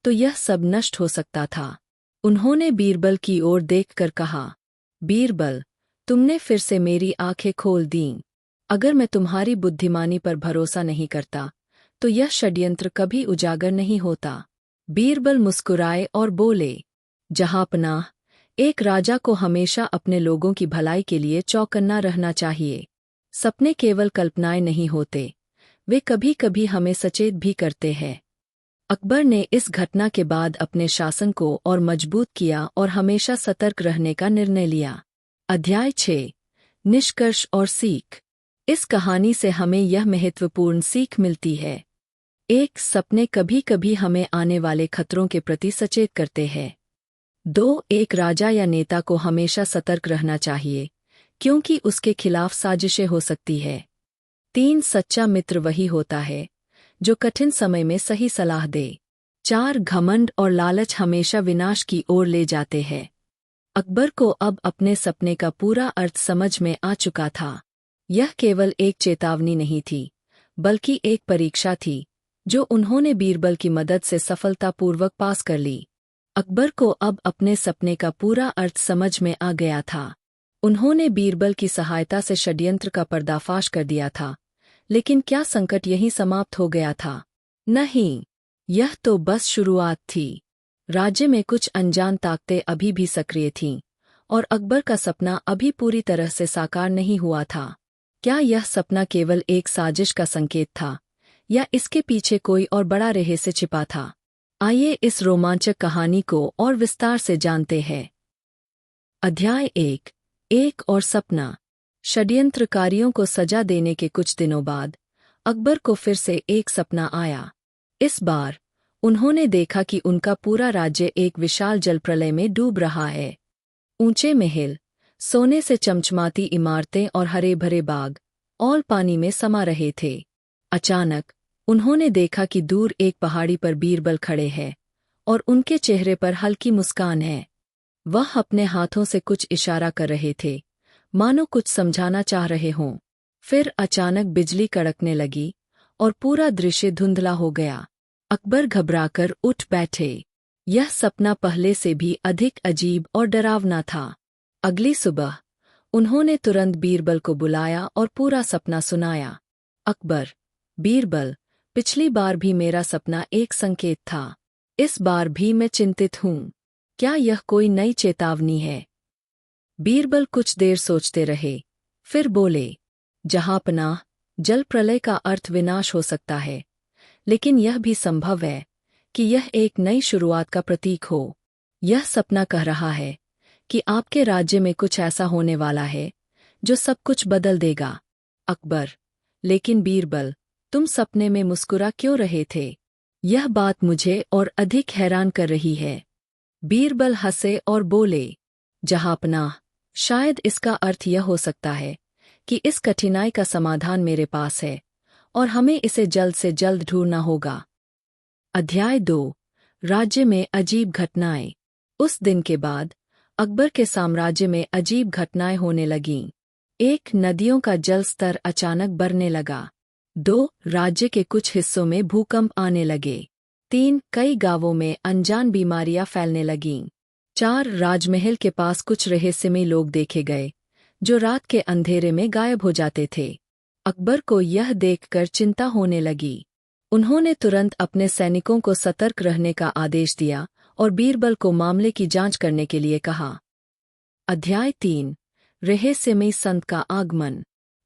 तो यह सब नष्ट हो सकता था। उन्होंने बीरबल की ओर देखकर कहा, बीरबल, तुमने फिर से मेरी आंखें खोल दीं। अगर मैं तुम्हारी बुद्धिमानी पर भरोसा नहीं करता तो यह षड्यंत्र कभी उजागर नहीं होता। बीरबल मुस्कुराए और बोले, जहांपनाह, एक राजा को हमेशा अपने लोगों की भलाई के लिए चौकन्ना रहना चाहिए। सपने केवल कल्पनाएं नहीं होते, वे कभी कभी हमें सचेत भी करते हैं। अकबर ने इस घटना के बाद अपने शासन को और मजबूत किया और हमेशा सतर्क रहने का निर्णय लिया। अध्याय 6 निष्कर्ष और सीख। इस कहानी से हमें यह महत्वपूर्ण सीख मिलती है। 1. सपने कभी कभी हमें आने वाले खतरों के प्रति सचेत करते हैं। 2. एक राजा या नेता को हमेशा सतर्क रहना चाहिए, क्योंकि उसके खिलाफ साजिशें हो सकती है। 3. सच्चा मित्र वही होता है जो कठिन समय में सही सलाह दे। 4. घमंड और लालच हमेशा विनाश की ओर ले जाते हैं। अकबर को अब अपने सपने का पूरा अर्थ समझ में आ चुका था। यह केवल एक चेतावनी नहीं थी, बल्कि एक परीक्षा थी, जो उन्होंने बीरबल की मदद से सफलतापूर्वक पास कर ली। अकबर को अब अपने सपने का पूरा अर्थ समझ में आ गया था। उन्होंने बीरबल की सहायता से षड्यंत्र का पर्दाफाश कर दिया था, लेकिन क्या संकट यहीं समाप्त हो गया था? नहीं, यह तो बस शुरुआत थी। राज्य में कुछ अनजान ताकतें अभी भी सक्रिय थीं, और अकबर का सपना अभी पूरी तरह से साकार नहीं हुआ था। क्या यह सपना केवल एक साजिश का संकेत था, या इसके पीछे कोई और बड़ा रहस्य छिपा था? आइए इस रोमांचक कहानी को और विस्तार से जानते हैं। अध्याय 1 एक और सपना। षड्यंत्रकारियों को सजा देने के कुछ दिनों बाद अकबर को फिर से एक सपना आया। इस बार उन्होंने देखा कि उनका पूरा राज्य एक विशाल जलप्रलय में डूब रहा है। ऊंचे महल, सोने से चमचमाती इमारतें और हरे भरे बाग और पानी में समा रहे थे। अचानक उन्होंने देखा कि दूर एक पहाड़ी पर बीरबल खड़े हैं और उनके चेहरे पर हल्की मुस्कान है। वह अपने हाथों से कुछ इशारा कर रहे थे, मानो कुछ समझाना चाह रहे हों। फिर अचानक बिजली कड़कने लगी और पूरा दृश्य धुंधला हो गया। अकबर घबराकर उठ बैठे। यह सपना पहले से भी अधिक अजीब और डरावना था। अगली सुबह उन्होंने तुरंत बीरबल को बुलाया और पूरा सपना सुनाया। अकबर, बीरबल, पिछली बार भी मेरा सपना एक संकेत था। इस बार भी मैं चिंतित हूँ। क्या यह कोई नई चेतावनी है? बीरबल कुछ देर सोचते रहे, फिर बोले, जहांपनाह, जल प्रलय का अर्थ विनाश हो सकता है, लेकिन यह भी संभव है कि यह एक नई शुरुआत का प्रतीक हो। यह सपना कह रहा है कि आपके राज्य में कुछ ऐसा होने वाला है जो सब कुछ बदल देगा। अकबर, लेकिन बीरबल, तुम सपने में मुस्कुरा क्यों रहे थे? यह बात मुझे और अधिक हैरान कर रही है। बीरबल हंसे और बोले, जहांपनाह, शायद इसका अर्थ यह हो सकता है कि इस कठिनाई का समाधान मेरे पास है और हमें इसे जल्द से जल्द ढूंढना होगा। अध्याय 2 राज्य में अजीब घटनाएं। उस दिन के बाद अकबर के साम्राज्य में अजीब घटनाएं होने लगीं। एक, नदियों का जल स्तर अचानक बढ़ने लगा। 2. राज्य के कुछ हिस्सों में भूकंप आने लगे। 3. कई गांवों में अनजान बीमारियां फैलने लगीं। 4. राजमहल के पास कुछ रहस्यमयी लोग देखे गए, जो रात के अंधेरे में गायब हो जाते थे। अकबर को यह देखकर चिंता होने लगी। उन्होंने तुरंत अपने सैनिकों को सतर्क रहने का आदेश दिया और बीरबल को मामले की जांच करने के लिए कहा। अध्याय 3 रहस्यमयी संत का आगमन।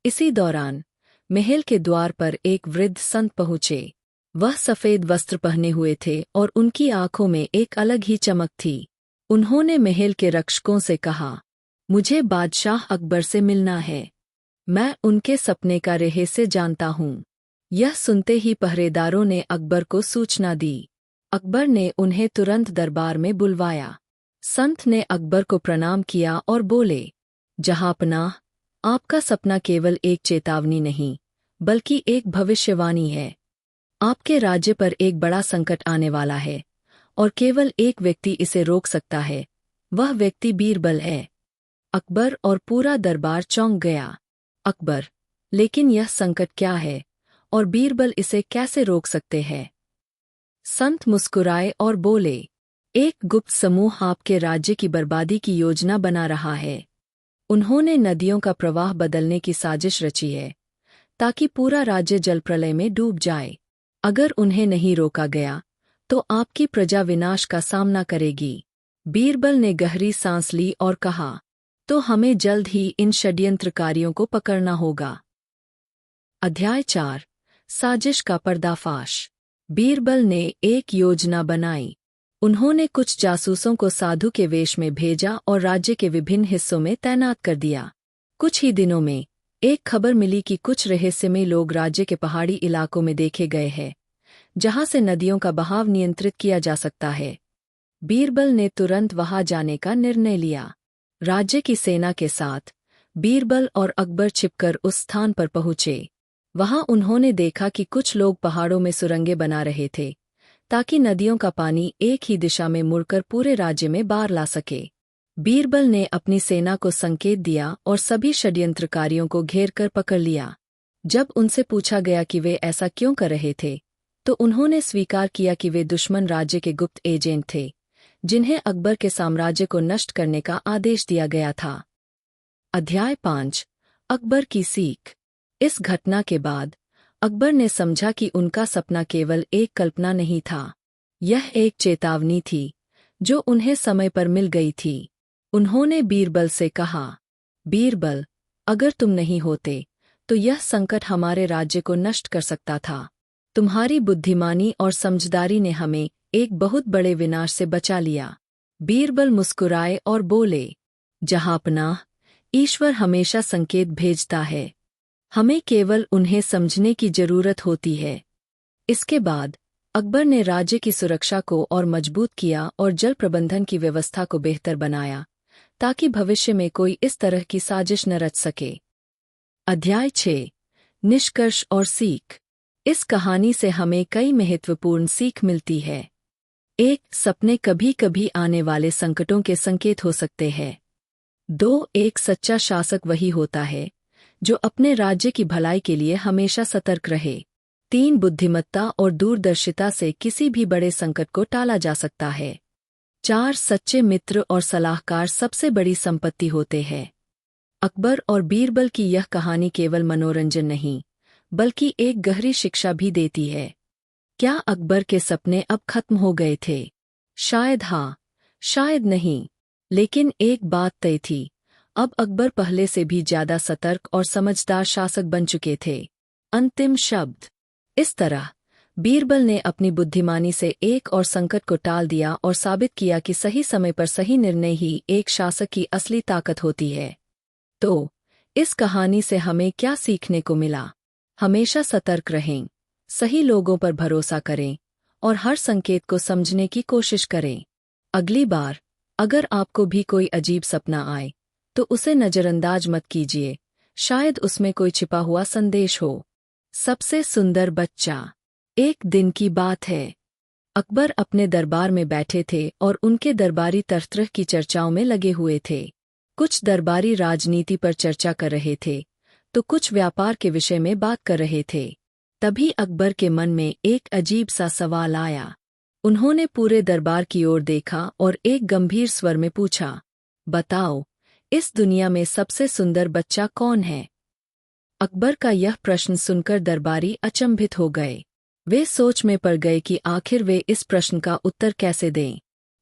इसी दौरान महल के द्वार पर एक वृद्ध संत पहुँचे। वह सफ़ेद वस्त्र पहने हुए थे और उनकी आंखों में एक अलग ही चमक थी। उन्होंने महल के रक्षकों से कहा, मुझे बादशाह अकबर से मिलना है। मैं उनके सपने का रहस्य जानता हूँ। यह सुनते ही पहरेदारों ने अकबर को सूचना दी। अकबर ने उन्हें तुरंत दरबार में बुलवाया। संत ने अकबर को प्रणाम किया और बोले, जहांपनाह, आपका सपना केवल एक चेतावनी नहीं, बल्कि एक भविष्यवाणी है। आपके राज्य पर एक बड़ा संकट आने वाला है, और केवल एक व्यक्ति इसे रोक सकता है। वह व्यक्ति बीरबल है। अकबर और पूरा दरबार चौंक गया। अकबर, लेकिन यह संकट क्या है, और बीरबल इसे कैसे रोक सकते हैं? संत मुस्कुराए और बोले, एक गुप्त समूह आपके राज्य की बर्बादी की योजना बना रहा है। उन्होंने नदियों का प्रवाह बदलने की साजिश रची है, ताकि पूरा राज्य जलप्रलय में डूब जाए। अगर उन्हें नहीं रोका गया, तो आपकी प्रजा विनाश का सामना करेगी। बीरबल ने गहरी सांस ली और कहा, तो हमें जल्द ही इन षड्यंत्रकारियों को पकड़ना होगा। अध्याय 4 साजिश का पर्दाफाश। बीरबल ने एक योजना बनाई। उन्होंने कुछ जासूसों को साधु के वेश में भेजा और राज्य के विभिन्न हिस्सों में तैनात कर दिया। कुछ ही दिनों में एक खबर मिली कि कुछ रहस्यमयी लोग राज्य के पहाड़ी इलाकों में देखे गए हैं, जहां से नदियों का बहाव नियंत्रित किया जा सकता है। बीरबल ने तुरंत वहां जाने का निर्णय लिया। राज्य की सेना के साथ बीरबल और अकबर छिपकर उस स्थान पर पहुंचे। वहां उन्होंने देखा कि कुछ लोग पहाड़ों में सुरंगें बना रहे थे, ताकि नदियों का पानी एक ही दिशा में मुड़कर पूरे राज्य में बाढ़ ला सके। बीरबल ने अपनी सेना को संकेत दिया और सभी षड्यंत्रकारियों को घेरकर पकड़ लिया। जब उनसे पूछा गया कि वे ऐसा क्यों कर रहे थे, तो उन्होंने स्वीकार किया कि वे दुश्मन राज्य के गुप्त एजेंट थे, जिन्हें अकबर के साम्राज्य को नष्ट करने का आदेश दिया गया था। अध्याय 5 अकबर की सीख। इस घटना के बाद अकबर ने समझा कि उनका सपना केवल एक कल्पना नहीं था, यह एक चेतावनी थी जो उन्हें समय पर मिल गई थी। उन्होंने बीरबल से कहा, बीरबल, अगर तुम नहीं होते तो यह संकट हमारे राज्य को नष्ट कर सकता था। तुम्हारी बुद्धिमानी और समझदारी ने हमें एक बहुत बड़े विनाश से बचा लिया। बीरबल मुस्कुराए और बोले, जहांपनाह, ईश्वर हमेशा संकेत भेजता है। हमें केवल उन्हें समझने की जरूरत होती है। इसके बाद अकबर ने राज्य की सुरक्षा को और मजबूत किया और जल प्रबंधन की व्यवस्था को बेहतर बनाया, ताकि भविष्य में कोई इस तरह की साजिश न रच सके। अध्याय 6 निष्कर्ष और सीख। इस कहानी से हमें कई महत्वपूर्ण सीख मिलती है। 1. सपने कभी कभी आने वाले संकटों के संकेत हो सकते हैं। 2. एक सच्चा शासक वही होता है जो अपने राज्य की भलाई के लिए हमेशा सतर्क रहे। 3. बुद्धिमत्ता और दूरदर्शिता से किसी भी बड़े संकट को टाला जा सकता है। 4. सच्चे मित्र और सलाहकार सबसे बड़ी संपत्ति होते हैं। अकबर और बीरबल की यह कहानी केवल मनोरंजन नहीं, बल्कि एक गहरी शिक्षा भी देती है। क्या अकबर के सपने अब खत्म हो गए थे? शायद हाँ, शायद नहीं, लेकिन एक बात तय थी, अब अकबर पहले से भी ज्यादा सतर्क और समझदार शासक बन चुके थे। अंतिम शब्द। इस तरह बीरबल ने अपनी बुद्धिमानी से एक और संकट को टाल दिया और साबित किया कि सही समय पर सही निर्णय ही एक शासक की असली ताकत होती है। तो इस कहानी से हमें क्या सीखने को मिला? हमेशा सतर्क रहें, सही लोगों पर भरोसा करें और हर संकेत को समझने की कोशिश करें। अगली बार अगर आपको भी कोई अजीब सपना आए, तो उसे नजरअंदाज मत कीजिए, शायद उसमें कोई छिपा हुआ संदेश हो। सबसे सुंदर बच्चा। एक दिन की बात है। अकबर अपने दरबार में बैठे थे और उनके दरबारी तरह की चर्चाओं में लगे हुए थे। कुछ दरबारी राजनीति पर चर्चा कर रहे थे, तो कुछ व्यापार के विषय में बात कर रहे थे। तभी अकबर के मन में एक अजीब सा सवाल आया। उन्होंने पूरे दरबार की ओर देखा और एक गंभीर स्वर में पूछा, बताओ, इस दुनिया में सबसे सुंदर बच्चा कौन है? अकबर का यह प्रश्न सुनकर दरबारी अचंभित हो गए। वे सोच में पड़ गए कि आखिर वे इस प्रश्न का उत्तर कैसे दें।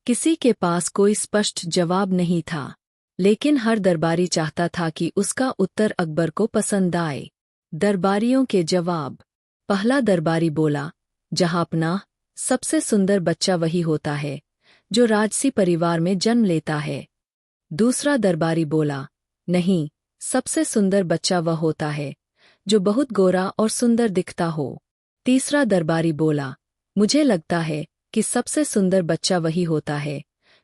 किसी के पास कोई स्पष्ट जवाब नहीं था, लेकिन हर दरबारी चाहता था कि उसका उत्तर अकबर को पसंद आए। दरबारियों के जवाब। पहला दरबारी बोला, जहांपनाह, सबसे सुंदर बच्चा वही होता है जो राजसी परिवार में जन्म लेता है। दूसरा दरबारी बोला, नहीं, सबसे सुंदर बच्चा वह होता है जो बहुत गोरा और सुंदर दिखता हो। तीसरा दरबारी बोला, मुझे लगता है कि सबसे सुंदर बच्चा वही होता है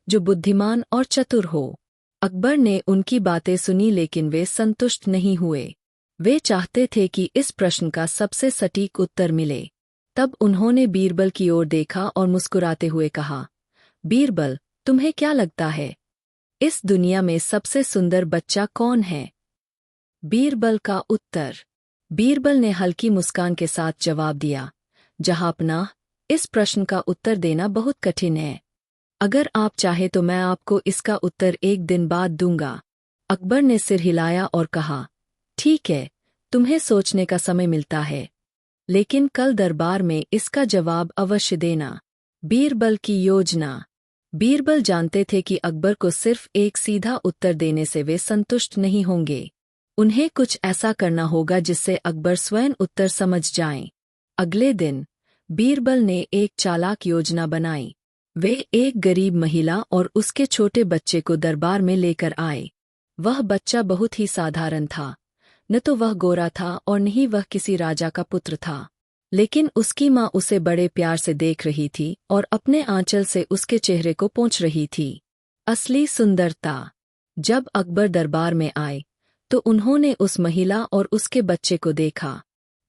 जो बुद्धिमान और चतुर हो। अकबर ने उनकी बातें सुनी, लेकिन वे संतुष्ट नहीं हुए। वे चाहते थे कि इस प्रश्न का सबसे सटीक उत्तर मिले। तब उन्होंने बीरबल की ओर देखा और मुस्कुराते हुए कहा, बीरबल, तुम्हें क्या लगता है, इस दुनिया में सबसे सुंदर बच्चा कौन है? बीरबल का उत्तर। बीरबल ने हल्की मुस्कान के साथ जवाब दिया, जहांपनाह, इस प्रश्न का उत्तर देना बहुत कठिन है। अगर आप चाहे तो मैं आपको इसका उत्तर एक दिन बाद दूंगा। अकबर ने सिर हिलाया और कहा, ठीक है, तुम्हें सोचने का समय मिलता है, लेकिन कल दरबार में इसका जवाब अवश्य देना। बीरबल की योजना। बीरबल जानते थे कि अकबर को सिर्फ एक सीधा उत्तर देने से वे संतुष्ट नहीं होंगे। उन्हें कुछ ऐसा करना होगा जिससे अकबर स्वयं उत्तर समझ जाएं। अगले दिन बीरबल ने एक चालाक योजना बनाई। वे एक गरीब महिला और उसके छोटे बच्चे को दरबार में लेकर आए। वह बच्चा बहुत ही साधारण था। न तो वह गोरा था और न ही वह किसी राजा का पुत्र था, लेकिन उसकी माँ उसे बड़े प्यार से देख रही थी और अपने आंचल से उसके चेहरे को पोंछ रही थी। असली सुंदरता। जब अकबर दरबार में आए तो उन्होंने उस महिला और उसके बच्चे को देखा।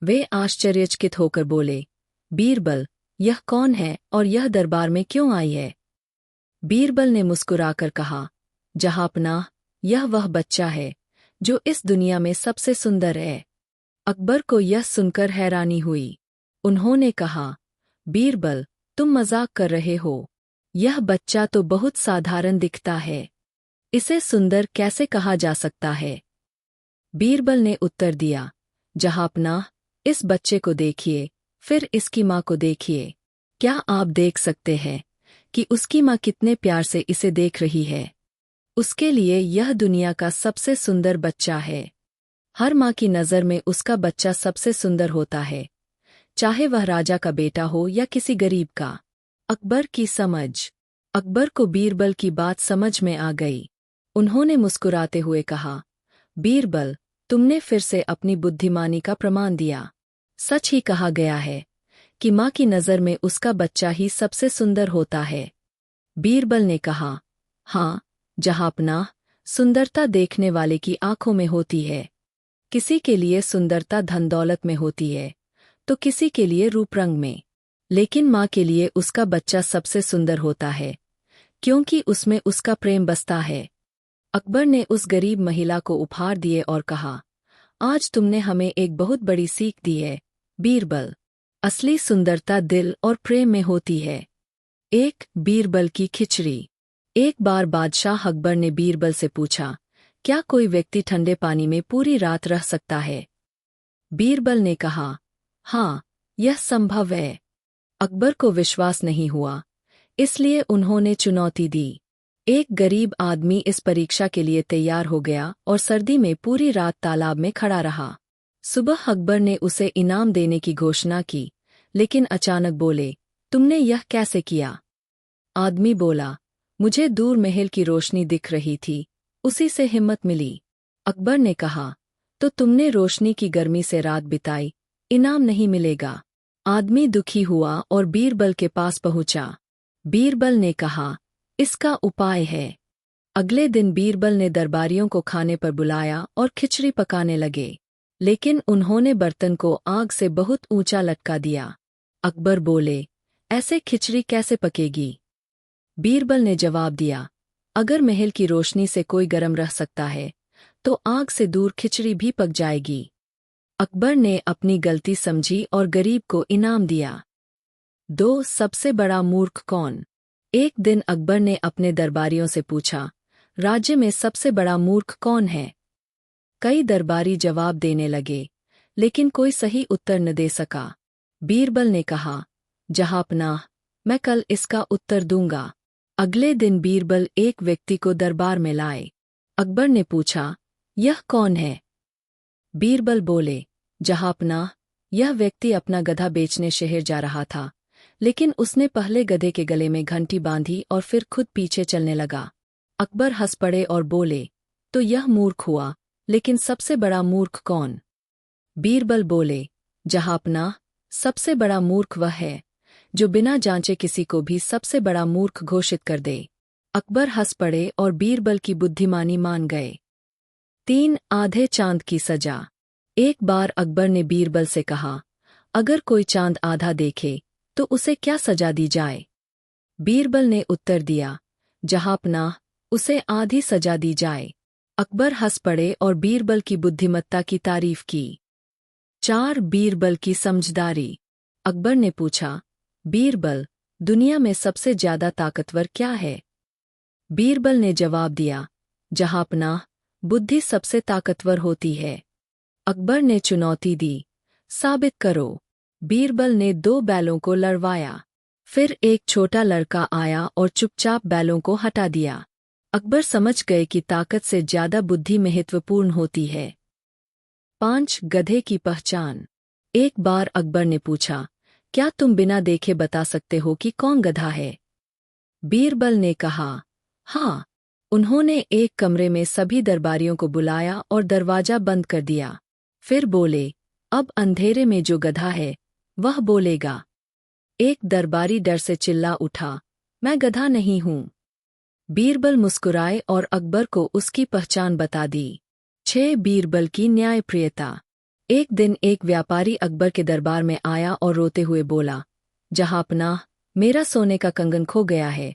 वे आश्चर्यचकित होकर बोले, बीरबल, यह कौन है और यह दरबार में क्यों आई है? बीरबल ने मुस्कुराकर कहा, जहांपनाह, यह वह बच्चा है जो इस दुनिया में सबसे सुंदर है। अकबर को यह सुनकर हैरानी हुई। उन्होंने कहा, बीरबल, तुम मजाक कर रहे हो। यह बच्चा तो बहुत साधारण दिखता है। इसे सुंदर कैसे कहा जा सकता है? बीरबल ने उत्तर दिया, जहांपनाह, इस बच्चे को देखिए, फिर इसकी माँ को देखिए। क्या आप देख सकते हैं कि उसकी माँ कितने प्यार से इसे देख रही है? उसके लिए यह दुनिया का सबसे सुंदर बच्चा है। हर माँ की नज़र में उसका बच्चा सबसे सुंदर होता है, चाहे वह राजा का बेटा हो या किसी गरीब का। अकबर की समझ। अकबर को बीरबल की बात समझ में आ गई। उन्होंने मुस्कुराते हुए कहा, बीरबल, तुमने फिर से अपनी बुद्धिमानी का प्रमाण दिया। सच ही कहा गया है कि माँ की नज़र में उसका बच्चा ही सबसे सुंदर होता है। बीरबल ने कहा, हाँ, जहांपनाह, सुंदरता देखने वाले की आंखों में होती है। किसी के लिए सुंदरता धन दौलत में होती है, तो किसी के लिए रूप रंग में, लेकिन माँ के लिए उसका बच्चा सबसे सुंदर होता है, क्योंकि उसमें उसका प्रेम बसता है। अकबर ने उस गरीब महिला को उपहार दिए और कहा, आज तुमने हमें एक बहुत बड़ी सीख दी है, बीरबल। असली सुंदरता दिल और प्रेम में होती है। एक बीरबल की खिचड़ी। एक बार बादशाह अकबर ने बीरबल से पूछा, क्या कोई व्यक्ति ठंडे पानी में पूरी रात रह सकता है? बीरबल ने कहा, हाँ, यह संभव है। अकबर को विश्वास नहीं हुआ, इसलिए उन्होंने चुनौती दी। एक गरीब आदमी इस परीक्षा के लिए तैयार हो गया और सर्दी में पूरी रात तालाब में खड़ा रहा। सुबह अकबर ने उसे इनाम देने की घोषणा की, लेकिन अचानक बोले, तुमने यह कैसे किया? आदमी बोला, मुझे दूर महल की रोशनी दिख रही थी, उसी से हिम्मत मिली। अकबर ने कहा, तो तुमने रोशनी की गर्मी से रात बिताई, इनाम नहीं मिलेगा। आदमी दुखी हुआ और बीरबल के पास पहुंचा। बीरबल ने कहा, इसका उपाय है। अगले दिन बीरबल ने दरबारियों को खाने पर बुलाया और खिचड़ी पकाने लगे, लेकिन उन्होंने बर्तन को आग से बहुत ऊंचा लटका दिया। अकबर बोले, ऐसे खिचड़ी कैसे पकेगी? बीरबल ने जवाब दिया, अगर महल की रोशनी से कोई गर्म रह सकता है, तो आग से दूर खिचड़ी भी पक जाएगी। अकबर ने अपनी गलती समझी और गरीब को इनाम दिया। 2. सबसे बड़ा मूर्ख कौन? एक दिन अकबर ने अपने दरबारियों से पूछा, राज्य में सबसे बड़ा मूर्ख कौन है? कई दरबारी जवाब देने लगे, लेकिन कोई सही उत्तर न दे सका। बीरबल ने कहा, जहांपनाह, मैं कल इसका उत्तर दूंगा। अगले दिन बीरबल एक व्यक्ति को दरबार में लाए। अकबर ने पूछा, यह कौन है? बीरबल बोले, जहांपनाह, यह व्यक्ति अपना गधा बेचने शहर जा रहा था, लेकिन उसने पहले गधे के गले में घंटी बांधी और फिर खुद पीछे चलने लगा। अकबर हंस पड़े और बोले, तो यह मूर्ख हुआ, लेकिन सबसे बड़ा मूर्ख कौन? बीरबल बोले, जहांपनाह, सबसे बड़ा मूर्ख वह है जो बिना जांचे किसी को भी सबसे बड़ा मूर्ख घोषित कर दे। अकबर हंस पड़े और बीरबल की बुद्धिमानी मान गए। 3. आधे चांद की सजा। एक बार अकबर ने बीरबल से कहा, अगर कोई चांद आधा देखे तो उसे क्या सजा दी जाए? बीरबल ने उत्तर दिया, जहांपनाह, उसे आधी सजा दी जाए। अकबर हंस पड़े और बीरबल की बुद्धिमत्ता की तारीफ की। 4. बीरबल की समझदारी। अकबर ने पूछा, बीरबल, दुनिया में सबसे ज्यादा ताकतवर क्या है? बीरबल ने जवाब दिया, जहांपनाह, बुद्धि सबसे ताकतवर होती है। अकबर ने चुनौती दी, साबित करो। बीरबल ने 2 बैलों को लड़वाया। फिर एक छोटा लड़का आया और चुपचाप बैलों को हटा दिया। अकबर समझ गए कि ताकत से ज्यादा बुद्धि महत्वपूर्ण होती है। 5. गधे की पहचान। एक बार अकबर ने पूछा, क्या तुम बिना देखे बता सकते हो कि कौन गधा है? बीरबल ने कहा, हाँ। उन्होंने एक कमरे में सभी दरबारियों को बुलाया और दरवाजा बंद कर दिया। फिर बोले, अब अंधेरे में जो गधा है वह बोलेगा। एक दरबारी डर से चिल्ला उठा, मैं गधा नहीं हूं। बीरबल मुस्कुराए और अकबर को उसकी पहचान बता दी। 6. बीरबल की न्यायप्रियता। एक दिन एक व्यापारी अकबर के दरबार में आया और रोते हुए बोला, जहांपनाह, मेरा सोने का कंगन खो गया है।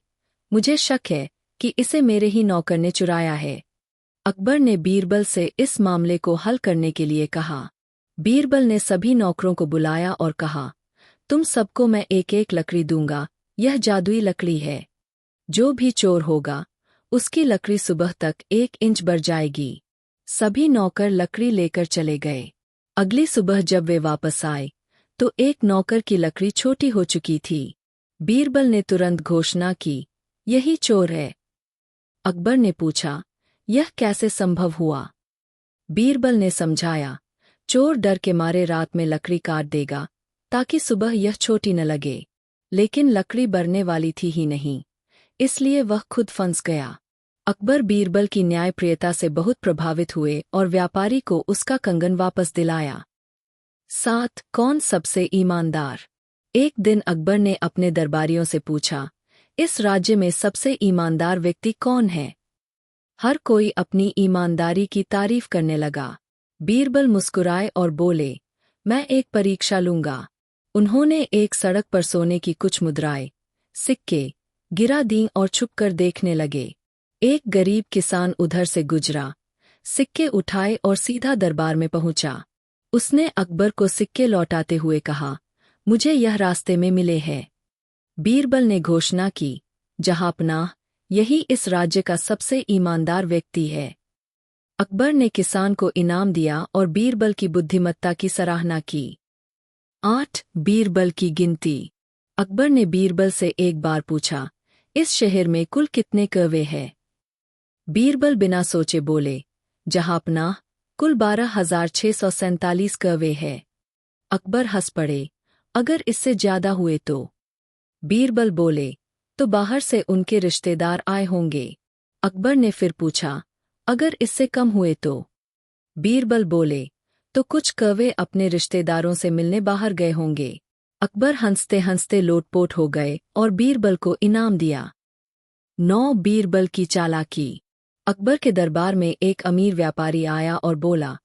मुझे शक है कि इसे मेरे ही नौकर ने चुराया है। अकबर ने बीरबल से इस मामले को हल करने के लिए कहा। बीरबल ने सभी नौकरों को बुलाया और कहा, तुम सबको मैं एक एक लकड़ी दूंगा, यह जादुई लकड़ी है। जो भी चोर होगा उसकी लकड़ी सुबह तक 1 इंच बढ़ जाएगी। सभी नौकर लकड़ी लेकर चले गए। अगली सुबह जब वे वापस आए तो एक नौकर की लकड़ी छोटी हो चुकी थी। बीरबल ने तुरंत घोषणा की, यही चोर है। अकबर ने पूछा, यह कैसे संभव हुआ? बीरबल ने समझाया, चोर डर के मारे रात में लकड़ी काट देगा ताकि सुबह यह छोटी न लगे, लेकिन लकड़ी बढ़ने वाली थी ही नहीं, इसलिए वह खुद फंस गया। अकबर बीरबल की न्यायप्रियता से बहुत प्रभावित हुए और व्यापारी को उसका कंगन वापस दिलाया। 7. कौन सबसे ईमानदार? एक दिन अकबर ने अपने दरबारियों से पूछा, इस राज्य में सबसे ईमानदार व्यक्ति कौन है? हर कोई अपनी ईमानदारी की तारीफ करने लगा। बीरबल मुस्कुराए और बोले, मैं एक परीक्षा लूंगा। उन्होंने एक सड़क पर सोने की कुछ मुद्राएं, सिक्के गिरा दीं और छुपकर देखने लगे। एक गरीब किसान उधर से गुजरा, सिक्के उठाए और सीधा दरबार में पहुंचा। उसने अकबर को सिक्के लौटाते हुए कहा, मुझे यह रास्ते में मिले हैं। बीरबल ने घोषणा की, जहांपनाह, यही इस राज्य का सबसे ईमानदार व्यक्ति है। अकबर ने किसान को इनाम दिया और बीरबल की बुद्धिमत्ता की सराहना की। 8. बीरबल की गिनती। अकबर ने बीरबल से एक बार पूछा, इस शहर में कुल कितने कौवे हैं? बीरबल बिना सोचे बोले, जहांपनाह, कुल 12,647 कौवे हैं। अकबर हंस पड़े, अगर इससे ज्यादा हुए तो? बीरबल बोले, तो बाहर से उनके रिश्तेदार आए होंगे। अकबर ने फिर पूछा, अगर इससे कम हुए तो? बीरबल बोले, तो कुछ कौवे अपने रिश्तेदारों से मिलने बाहर गए होंगे। अकबर हंसते हंसते लोटपोट हो गए और बीरबल को इनाम दिया। 9. बीरबल की चालाकी। अकबर के दरबार में एक अमीर व्यापारी आया और बोला,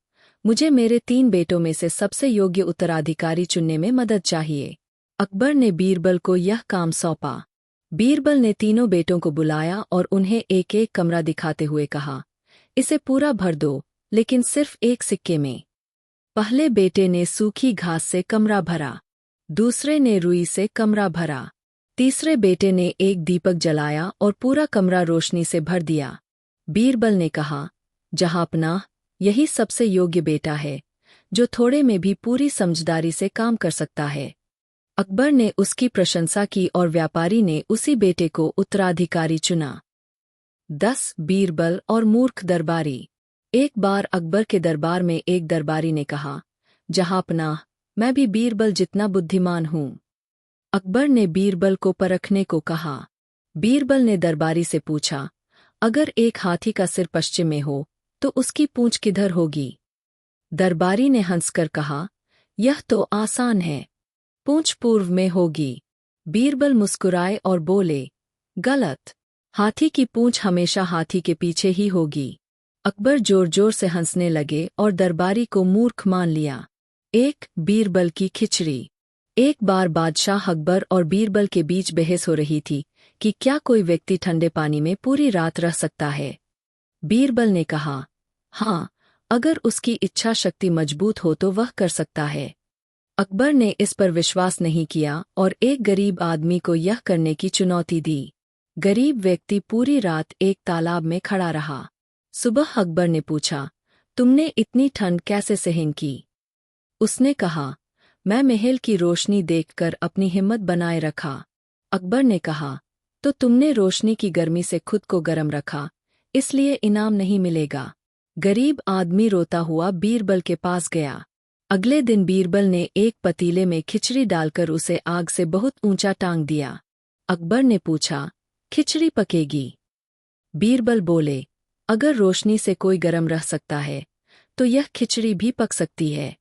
मुझे मेरे 3 बेटों में से सबसे योग्य उत्तराधिकारी चुनने में मदद चाहिए। अकबर ने बीरबल को यह काम सौंपा। बीरबल ने तीनों बेटों को बुलाया और उन्हें एक एक कमरा दिखाते हुए कहा, इसे पूरा भर दो, लेकिन सिर्फ एक सिक्के में। पहले बेटे ने सूखी घास से कमरा भरा, दूसरे ने रुई से कमरा भरा, तीसरे बेटे ने एक दीपक जलाया और पूरा कमरा रोशनी से भर दिया। बीरबल ने कहा, जहाँपनाह, यही सबसे योग्य बेटा है, जो थोड़े में भी पूरी समझदारी से काम कर सकता है। अकबर ने उसकी प्रशंसा की और व्यापारी ने उसी बेटे को उत्तराधिकारी चुना। 10 बीरबल और मूर्ख दरबारी। एक बार अकबर के दरबार में एक दरबारी ने कहा, जहाँपनाह, मैं भी बीरबल जितना बुद्धिमान हूँ। अकबर ने बीरबल को परखने को कहा। बीरबल ने दरबारी से पूछा, अगर एक हाथी का सिर पश्चिम में हो तो उसकी पूंछ किधर होगी? दरबारी ने हंसकर कहा, यह तो आसान है, पूंछ पूर्व में होगी। बीरबल मुस्कुराए और बोले, गलत, हाथी की पूंछ हमेशा हाथी के पीछे ही होगी। अकबर जोर जोर से हंसने लगे और दरबारी को मूर्ख मान लिया। बीरबल की खिचड़ी। एक बार बादशाह अकबर और बीरबल के बीच बहस हो रही थी कि क्या कोई व्यक्ति ठंडे पानी में पूरी रात रह सकता है। बीरबल ने कहा, हाँ, अगर उसकी इच्छा शक्ति मजबूत हो तो वह कर सकता है। अकबर ने इस पर विश्वास नहीं किया और एक गरीब आदमी को यह करने की चुनौती दी। गरीब व्यक्ति पूरी रात एक तालाब में खड़ा रहा। सुबह अकबर ने पूछा, तुमने इतनी ठंड कैसे सहन की? उसने कहा, मैं महल की रोशनी देखकर अपनी हिम्मत बनाए रखा। अकबर ने कहा, तो तुमने रोशनी की गर्मी से खुद को गर्म रखा, इसलिए इनाम नहीं मिलेगा। गरीब आदमी रोता हुआ बीरबल के पास गया। अगले दिन बीरबल ने एक पतीले में खिचड़ी डालकर उसे आग से बहुत ऊंचा टांग दिया। अकबर ने पूछा, खिचड़ी पकेगी? बीरबल बोले, अगर रोशनी से कोई गर्म रह सकता है तो यह खिचड़ी भी पक सकती है।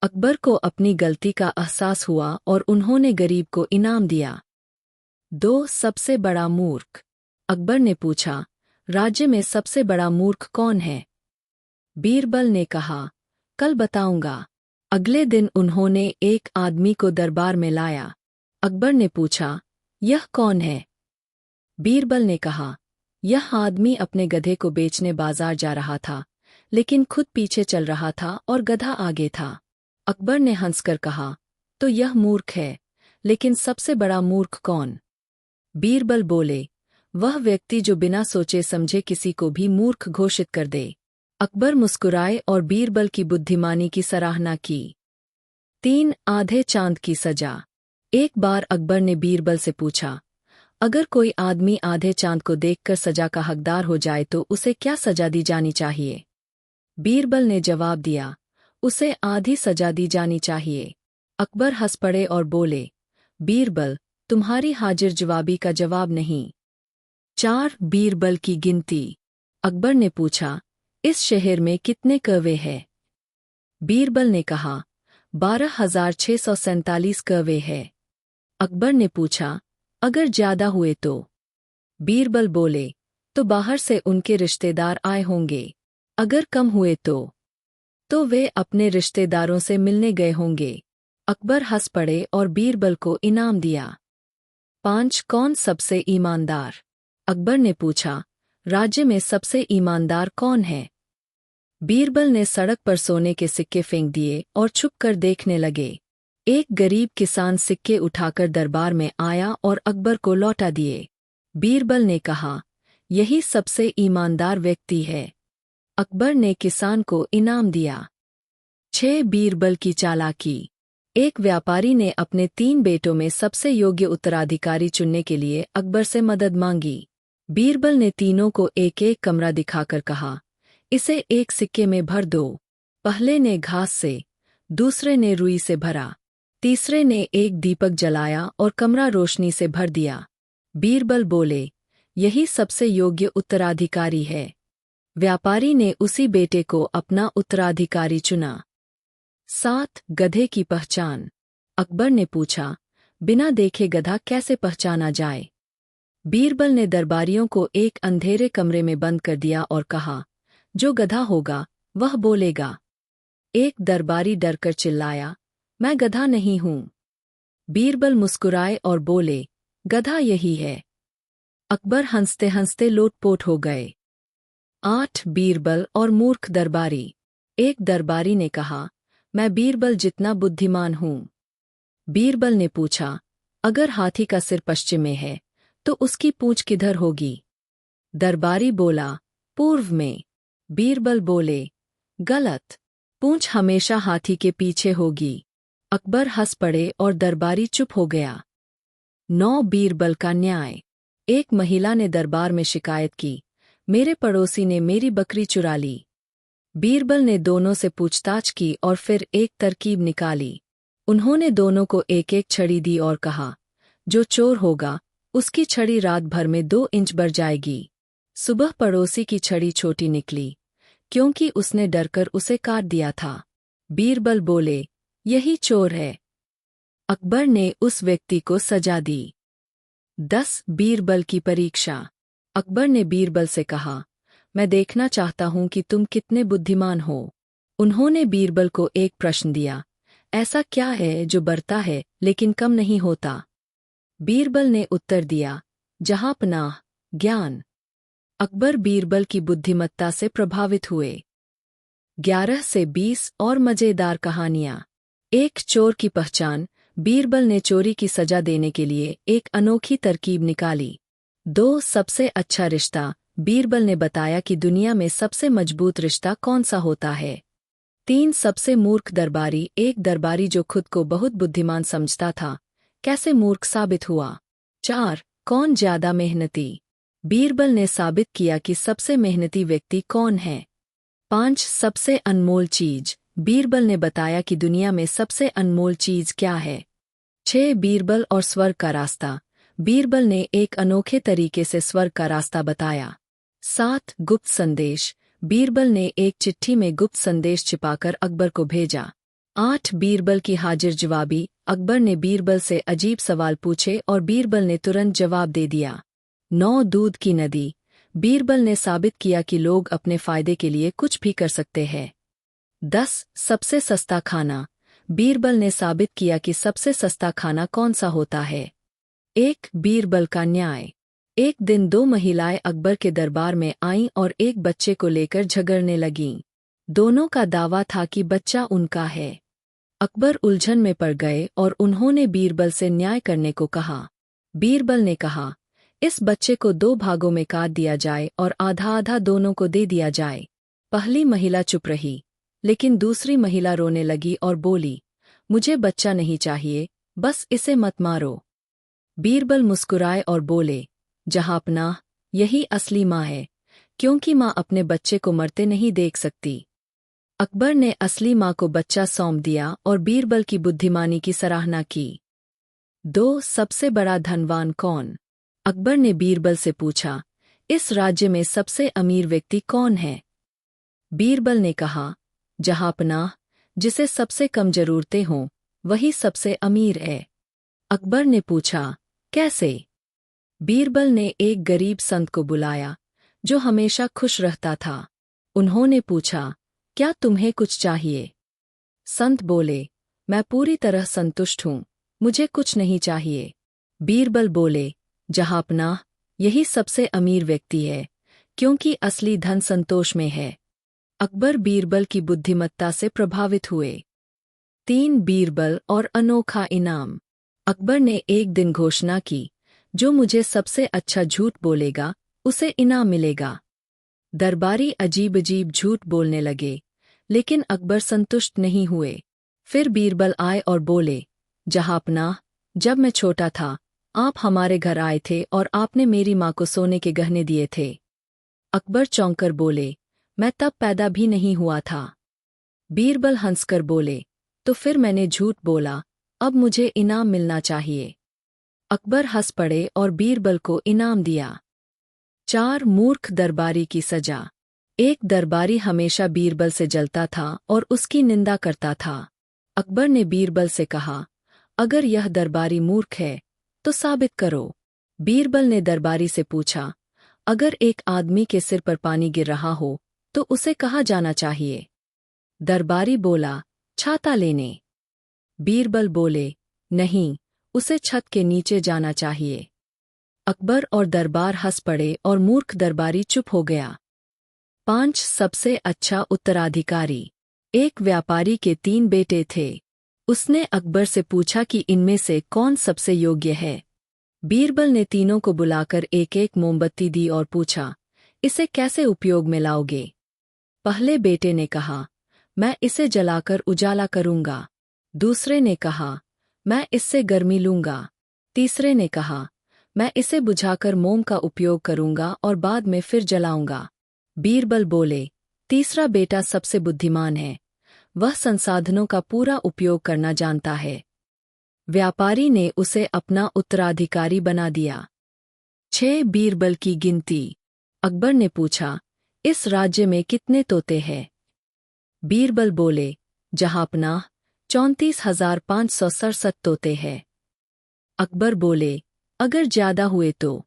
अकबर को अपनी गलती का एहसास हुआ और उन्होंने गरीब को इनाम दिया। 2 सबसे बड़ा मूर्ख। अकबर ने पूछा, राज्य में सबसे बड़ा मूर्ख कौन है? बीरबल ने कहा, कल बताऊंगा। अगले दिन उन्होंने एक आदमी को दरबार में लाया। अकबर ने पूछा, यह कौन है? बीरबल ने कहा, यह आदमी अपने गधे को बेचने बाजार जा रहा था, लेकिन खुद पीछे चल रहा था और गधा आगे था। अकबर ने हंसकर कहा, तो यह मूर्ख है, लेकिन सबसे बड़ा मूर्ख कौन? बीरबल बोले, वह व्यक्ति जो बिना सोचे समझे किसी को भी मूर्ख घोषित कर दे। अकबर मुस्कुराए और बीरबल की बुद्धिमानी की सराहना की। 3 आधे चांद की सजा। एक बार अकबर ने बीरबल से पूछा, अगर कोई आदमी आधे चांद को देखकर सजा का हकदार हो जाए तो उसे क्या सजा दी जानी चाहिए? बीरबल ने जवाब दिया, उसे आधी सजा दी जानी चाहिए। अकबर हंस पड़े और बोले, बीरबल, तुम्हारी हाजिर जवाबी का जवाब नहीं। 4 बीरबल की गिनती। अकबर ने पूछा, इस शहर में कितने कौवे हैं? बीरबल ने कहा, 12,647 कौवे हैं। अकबर ने पूछा, अगर ज्यादा हुए तो? बीरबल बोले, तो बाहर से उनके रिश्तेदार आए होंगे। अगर कम हुए तो वे अपने रिश्तेदारों से मिलने गए होंगे। अकबर हंस पड़े और बीरबल को इनाम दिया। 5 कौन सबसे ईमानदार? अकबर ने पूछा, राज्य में सबसे ईमानदार कौन है? बीरबल ने सड़क पर सोने के सिक्के फेंक दिए और छुपकर देखने लगे। एक गरीब किसान सिक्के उठाकर दरबार में आया और अकबर को लौटा दिए। बीरबल ने कहा, यही सबसे ईमानदार व्यक्ति है। अकबर ने किसान को इनाम दिया। 6 बीरबल की चालाकी। एक व्यापारी ने अपने 3 बेटों में सबसे योग्य उत्तराधिकारी चुनने के लिए अकबर से मदद मांगी। बीरबल ने तीनों को एक एक कमरा दिखाकर कहा, इसे एक सिक्के में भर दो। पहले ने घास से, दूसरे ने रुई से भरा, तीसरे ने एक दीपक जलाया और कमरा रोशनी से भर दिया। बीरबल बोले, यही सबसे योग्य उत्तराधिकारी है। व्यापारी ने उसी बेटे को अपना उत्तराधिकारी चुना। 7 गधे की पहचान। अकबर ने पूछा, बिना देखे गधा कैसे पहचाना जाए? बीरबल ने दरबारियों को एक अंधेरे कमरे में बंद कर दिया और कहा, जो गधा होगा वह बोलेगा। एक दरबारी डरकर चिल्लाया, मैं गधा नहीं हूं। बीरबल मुस्कुराए और बोले, गधा यही है। अकबर हंसते हंसते लोटपोट हो गए। 8 बीरबल और मूर्ख दरबारी। एक दरबारी ने कहा, मैं बीरबल जितना बुद्धिमान हूँ। बीरबल ने पूछा, अगर हाथी का सिर पश्चिम में है तो उसकी पूंछ किधर होगी? दरबारी बोला, पूर्व में। बीरबल बोले, गलत। पूंछ हमेशा हाथी के पीछे होगी। अकबर हंस पड़े और दरबारी चुप हो गया। 9 बीरबल का न्याय। एक महिला ने दरबार में शिकायत की, मेरे पड़ोसी ने मेरी बकरी चुरा ली। बीरबल ने दोनों से पूछताछ की और फिर एक तरकीब निकाली। उन्होंने दोनों को एक एक छड़ी दी और कहा, जो चोर होगा उसकी छड़ी रात भर में 2 इंच बढ़ जाएगी। सुबह पड़ोसी की छड़ी छोटी निकली, क्योंकि उसने डरकर उसे काट दिया था। बीरबल बोले, यही चोर है। अकबर ने उस व्यक्ति को सजा दी। 10 बीरबल की परीक्षा। अकबर ने बीरबल से कहा, मैं देखना चाहता हूं कि तुम कितने बुद्धिमान हो। उन्होंने बीरबल को एक प्रश्न दिया, ऐसा क्या है जो बढ़ता है लेकिन कम नहीं होता? बीरबल ने उत्तर दिया, जहांपनाह, ज्ञान। अकबर बीरबल की बुद्धिमत्ता से प्रभावित हुए। 11 से 20 और मजेदार कहानियां। एक चोर की पहचान। बीरबल ने चोरी की सजा देने के लिए एक अनोखी तरकीब निकाली। 2 सबसे अच्छा रिश्ता। बीरबल ने बताया कि दुनिया में सबसे मजबूत रिश्ता कौन सा होता है। 3 सबसे मूर्ख दरबारी। एक दरबारी जो खुद को बहुत बुद्धिमान समझता था, कैसे मूर्ख साबित हुआ। 4 कौन ज्यादा मेहनती। बीरबल ने साबित किया कि सबसे मेहनती व्यक्ति कौन है। 5 सबसे अनमोल चीज। बीरबल ने बताया कि दुनिया में सबसे अनमोल चीज क्या है। 6 बीरबल और स्वर्ग का रास्ता। बीरबल ने एक अनोखे तरीके से स्वर्ग का रास्ता बताया। 7 गुप्त संदेश। बीरबल ने एक चिट्ठी में गुप्त संदेश छिपाकर अकबर को भेजा। 8 बीरबल की हाजिर जवाबी। अकबर ने बीरबल से अजीब सवाल पूछे और बीरबल ने तुरंत जवाब दे दिया। 9 दूध की नदी। बीरबल ने साबित किया कि लोग अपने फायदे के लिए कुछ भी कर सकते हैं। 10 सबसे सस्ता खाना। बीरबल ने साबित किया कि सबसे सस्ता खाना कौन सा होता है। 1 बीरबल का न्याय। एक दिन 2 महिलाएं अकबर के दरबार में आईं और एक बच्चे को लेकर झगड़ने लगीं। दोनों का दावा था कि बच्चा उनका है। अकबर उलझन में पड़ गए और उन्होंने बीरबल से न्याय करने को कहा। बीरबल ने कहा, इस बच्चे को 2 भागों में काट दिया जाए और आधा आधा दोनों को दे दिया जाए। पहली महिला चुप रही, लेकिन दूसरी महिला रोने लगी और बोली, मुझे बच्चा नहीं चाहिए, बस इसे मत मारो। बीरबल मुस्कुराए और बोले, जहांपनाह, यही असली माँ है, क्योंकि माँ अपने बच्चे को मरते नहीं देख सकती। अकबर ने असली माँ को बच्चा सौंप दिया और बीरबल की बुद्धिमानी की सराहना की। 2 सबसे बड़ा धनवान कौन। अकबर ने बीरबल से पूछा, इस राज्य में सबसे अमीर व्यक्ति कौन है। बीरबल ने कहा, जहांपनाह, जिसे सबसे कम जरूरतें हों, वही सबसे अमीर है। अकबर ने पूछा, कैसे। बीरबल ने एक गरीब संत को बुलाया, जो हमेशा खुश रहता था। उन्होंने पूछा, क्या तुम्हें कुछ चाहिए। संत बोले, मैं पूरी तरह संतुष्ट हूँ, मुझे कुछ नहीं चाहिए। बीरबल बोले, जहांपनाह, यही सबसे अमीर व्यक्ति है, क्योंकि असली धन संतोष में है। अकबर बीरबल की बुद्धिमत्ता से प्रभावित हुए। 3 बीरबल और अनोखा इनाम। अकबर ने एक दिन घोषणा की, जो मुझे सबसे अच्छा झूठ बोलेगा उसे इनाम मिलेगा। दरबारी अजीब अजीब झूठ बोलने लगे, लेकिन अकबर संतुष्ट नहीं हुए। फिर बीरबल आए और बोले, जहांपनाह, जब मैं छोटा था, आप हमारे घर आए थे और आपने मेरी माँ को सोने के गहने दिए थे। अकबर चौंककर बोले, मैं तब पैदा भी नहीं हुआ था। बीरबल हंसकर बोले, तो फिर मैंने झूठ बोला, अब मुझे इनाम मिलना चाहिए। अकबर हंस पड़े और बीरबल को इनाम दिया। 4 मूर्ख दरबारी की सजा। एक दरबारी हमेशा बीरबल से जलता था और उसकी निंदा करता था। अकबर ने बीरबल से कहा, अगर यह दरबारी मूर्ख है, तो साबित करो। बीरबल ने दरबारी से पूछा, अगर एक आदमी के सिर पर पानी गिर रहा हो, तो उसे कहाँ जाना चाहिए। दरबारी बोला, छाता लेने। बीरबल बोले, नहीं, उसे छत के नीचे जाना चाहिए। अकबर और दरबार हंस पड़े और मूर्ख दरबारी चुप हो गया। 5 सबसे अच्छा उत्तराधिकारी। एक व्यापारी के 3 बेटे थे। उसने अकबर से पूछा कि इनमें से कौन सबसे योग्य है। बीरबल ने तीनों को बुलाकर एक एक मोमबत्ती दी और पूछा, इसे कैसे उपयोग में लाओगे? पहले बेटे ने कहा, मैं इसे जलाकर उजाला करूंगा। दूसरे ने कहा, मैं इससे गर्मी लूंगा। तीसरे ने कहा, मैं इसे बुझाकर मोम का उपयोग करूंगा और बाद में फिर जलाऊंगा। बीरबल बोले, तीसरा बेटा सबसे बुद्धिमान है, वह संसाधनों का पूरा उपयोग करना जानता है। व्यापारी ने उसे अपना उत्तराधिकारी बना दिया। 6 बीरबल की गिनती। अकबर ने पूछा, इस राज्य में कितने तोते हैं? बीरबल बोले, जहांपनाह 34,567 तोते हैं। अकबर बोले, अगर ज्यादा हुए तो?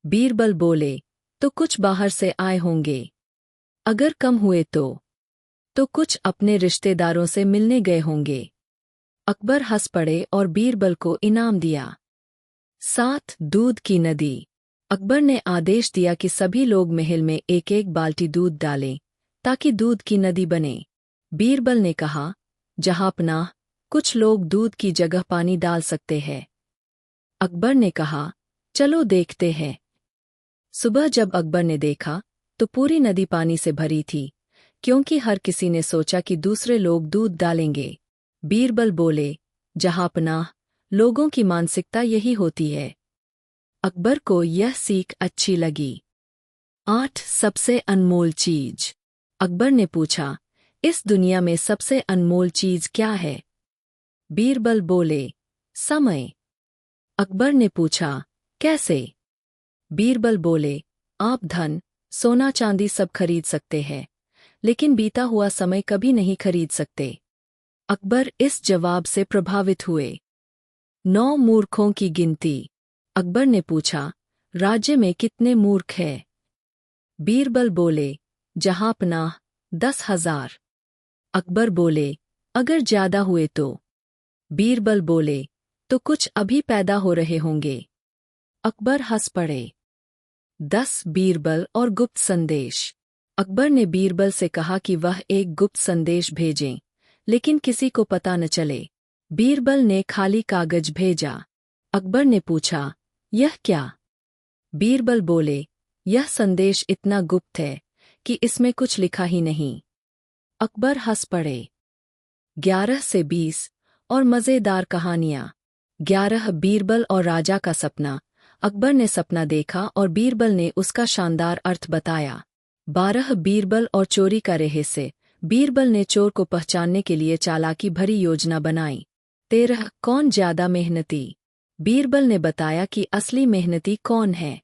बीरबल बोले, तो कुछ बाहर से आए होंगे। अगर कम हुए तो कुछ अपने रिश्तेदारों से मिलने गए होंगे। अकबर हंस पड़े और बीरबल को इनाम दिया। 7 दूध की नदी। अकबर ने आदेश दिया कि सभी लोग महल में एक एक बाल्टी दूध डालें ताकि दूध की नदी बने। बीरबल ने कहा, जहांपनाह कुछ लोग दूध की जगह पानी डाल सकते हैं। अकबर ने कहा, चलो देखते हैं। सुबह जब अकबर ने देखा तो पूरी नदी पानी से भरी थी, क्योंकि हर किसी ने सोचा कि दूसरे लोग दूध डालेंगे। बीरबल बोले, जहांपनाह लोगों की मानसिकता यही होती है। अकबर को यह सीख अच्छी लगी। 8 सबसे अनमोल चीज। अकबर ने पूछा, इस दुनिया में सबसे अनमोल चीज क्या है? बीरबल बोले, समय। अकबर ने पूछा, कैसे? बीरबल बोले, आप धन, सोना चांदी सब खरीद सकते हैं, लेकिन बीता हुआ समय कभी नहीं खरीद सकते। अकबर इस जवाब से प्रभावित हुए। 9 मूर्खों की गिनती। अकबर ने पूछा, राज्य में कितने मूर्ख हैं? बीरबल बोले, जहांपनाह 10,000। अकबर बोले, अगर ज्यादा हुए तो? बीरबल बोले, तो कुछ अभी पैदा हो रहे होंगे। अकबर हंस पड़े। 10 बीरबल और गुप्त संदेश। अकबर ने बीरबल से कहा कि वह एक गुप्त संदेश भेजें, लेकिन किसी को पता न चले। बीरबल ने खाली कागज भेजा। अकबर ने पूछा, यह क्या? बीरबल बोले, यह संदेश इतना गुप्त है कि इसमें कुछ लिखा ही नहीं। अकबर हंस पड़े। 11 से 20 और मज़ेदार कहानियाँ। 11 बीरबल और राजा का सपना। अकबर ने सपना देखा और बीरबल ने उसका शानदार अर्थ बताया। 12 बीरबल और चोरी का रहस्य। बीरबल ने चोर को पहचानने के लिए चालाकी भरी योजना बनाई। 13 कौन ज्यादा मेहनती? बीरबल ने बताया कि असली मेहनती कौन है।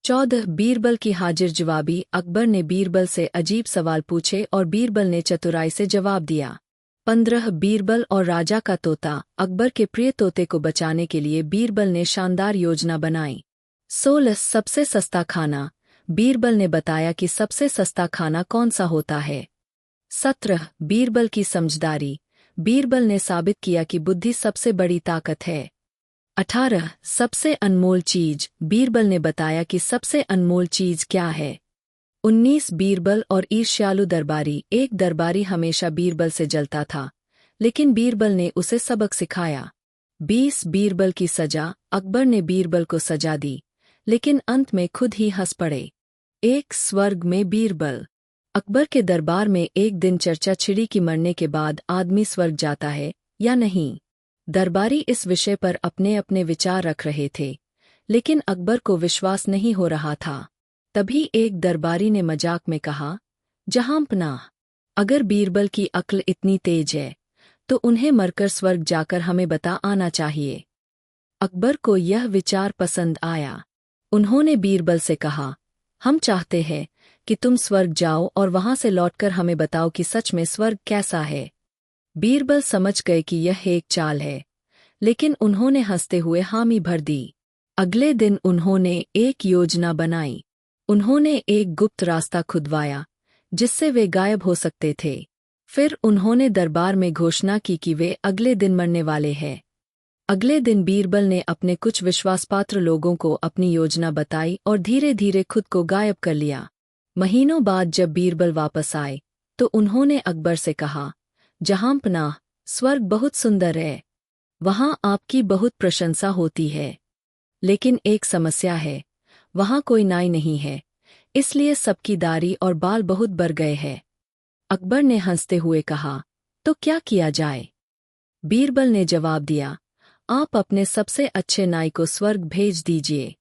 14 बीरबल की हाजिर जवाबी। अकबर ने बीरबल से अजीब सवाल पूछे और बीरबल ने चतुराई से जवाब दिया। 15 बीरबल और राजा का तोता। अकबर के प्रिय तोते को बचाने के लिए बीरबल ने शानदार योजना बनाई। 16 सबसे सस्ता खाना। बीरबल ने बताया कि सबसे सस्ता खाना कौन सा होता है। 17 बीरबल की समझदारी। बीरबल ने साबित किया कि बुद्धि सबसे बड़ी ताकत है। 18 सबसे अनमोल चीज। बीरबल ने बताया कि सबसे अनमोल चीज क्या है। 19 बीरबल और ईर्ष्यालु दरबारी। एक दरबारी हमेशा बीरबल से जलता था, लेकिन बीरबल ने उसे सबक सिखाया। 20 बीरबल की सजा। अकबर ने बीरबल को सजा दी, लेकिन अंत में खुद ही हंस पड़े। एक स्वर्ग में बीरबल। अकबर के दरबार में एक दिन चर्चा छिड़ी कि मरने के बाद आदमी स्वर्ग जाता है या नहीं। दरबारी इस विषय पर अपने अपने विचार रख रहे थे, लेकिन अकबर को विश्वास नहीं हो रहा था। तभी एक दरबारी ने मजाक में कहा, जहांपनाह, अगर बीरबल की अक्ल इतनी तेज है, तो उन्हें मरकर स्वर्ग जाकर हमें बता आना चाहिए। अकबर को यह विचार पसंद आया। उन्होंने बीरबल से कहा, हम चाहते हैं कि तुम स्वर्ग जाओ और वहां से लौटकर हमें बताओ कि सच में स्वर्ग कैसा है। बीरबल समझ गए कि यह एक चाल है, लेकिन उन्होंने हंसते हुए हामी भर दी। अगले दिन उन्होंने एक योजना बनाई। उन्होंने एक गुप्त रास्ता खुदवाया, जिससे वे गायब हो सकते थे। फिर उन्होंने दरबार में घोषणा की कि वे अगले दिन मरने वाले हैं। अगले दिन बीरबल ने अपने कुछ विश्वासपात्र लोगों को अपनी योजना बताई और धीरे धीरे खुद को गायब कर लिया। महीनों बाद जब बीरबल वापस आए, तो उन्होंने अकबर से कहा, जहांपनाह, स्वर्ग बहुत सुंदर है, वहां आपकी बहुत प्रशंसा होती है, लेकिन एक समस्या है, वहां कोई नाई नहीं है, इसलिए सबकी दाढ़ी और बाल बहुत बढ़ गए हैं। अकबर ने हंसते हुए कहा, तो क्या किया जाए? बीरबल ने जवाब दिया, आप अपने सबसे अच्छे नाई को स्वर्ग भेज दीजिए।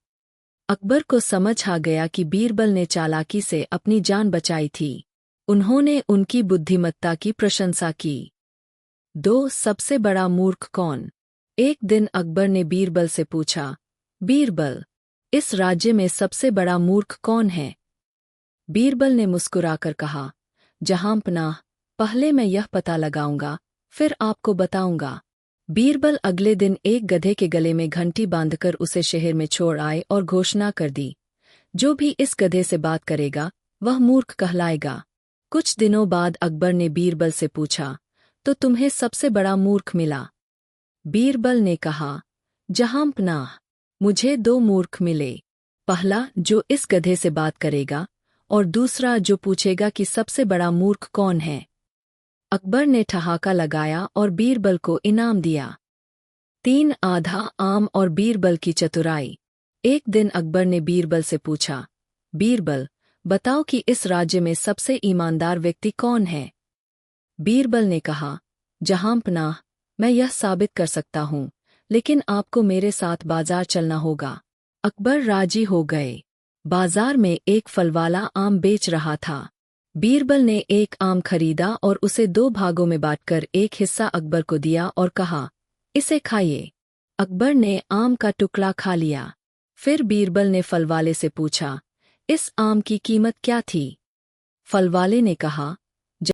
अकबर को समझ आ गया कि बीरबल ने चालाकी से अपनी जान बचाई थी। उन्होंने उनकी बुद्धिमत्ता की प्रशंसा की। 2. सबसे बड़ा मूर्ख कौन? एक दिन अकबर ने बीरबल से पूछा, बीरबल, इस राज्य में सबसे बड़ा मूर्ख कौन है? बीरबल ने मुस्कुराकर कहा, जहांपनाह, पहले मैं यह पता लगाऊंगा, फिर आपको बताऊंगा। बीरबल अगले दिन एक गधे के गले में घंटी बांधकर उसे शहर में छोड़ आए और घोषणा कर दी, जो भी इस गधे से बात करेगा वह मूर्ख कहलाएगा। कुछ दिनों बाद अकबर ने बीरबल से पूछा, तो तुम्हें सबसे बड़ा मूर्ख मिला? बीरबल ने कहा, जहांपनाह, मुझे 2 मूर्ख मिले। पहला जो इस गधे से बात करेगा और दूसरा जो पूछेगा कि सबसे बड़ा मूर्ख कौन है। अकबर ने ठहाका लगाया और बीरबल को इनाम दिया। 3. आधा आम और बीरबल की चतुराई। एक दिन अकबर ने बीरबल से पूछा, बीरबल, बताओ कि इस राज्य में सबसे ईमानदार व्यक्ति कौन है? बीरबल ने कहा, जहांपनाह, मैं यह साबित कर सकता हूँ, लेकिन आपको मेरे साथ बाजार चलना होगा। अकबर राजी हो गए। बाजार में एक फलवाला आम बेच रहा था। बीरबल ने एक आम खरीदा और उसे 2 भागों में बांटकर एक हिस्सा अकबर को दिया और कहा, इसे खाइए। अकबर ने आम का टुकड़ा खा लिया। फिर बीरबल ने फलवाले से पूछा, इस आम की कीमत क्या थी? फलवाले ने कहा,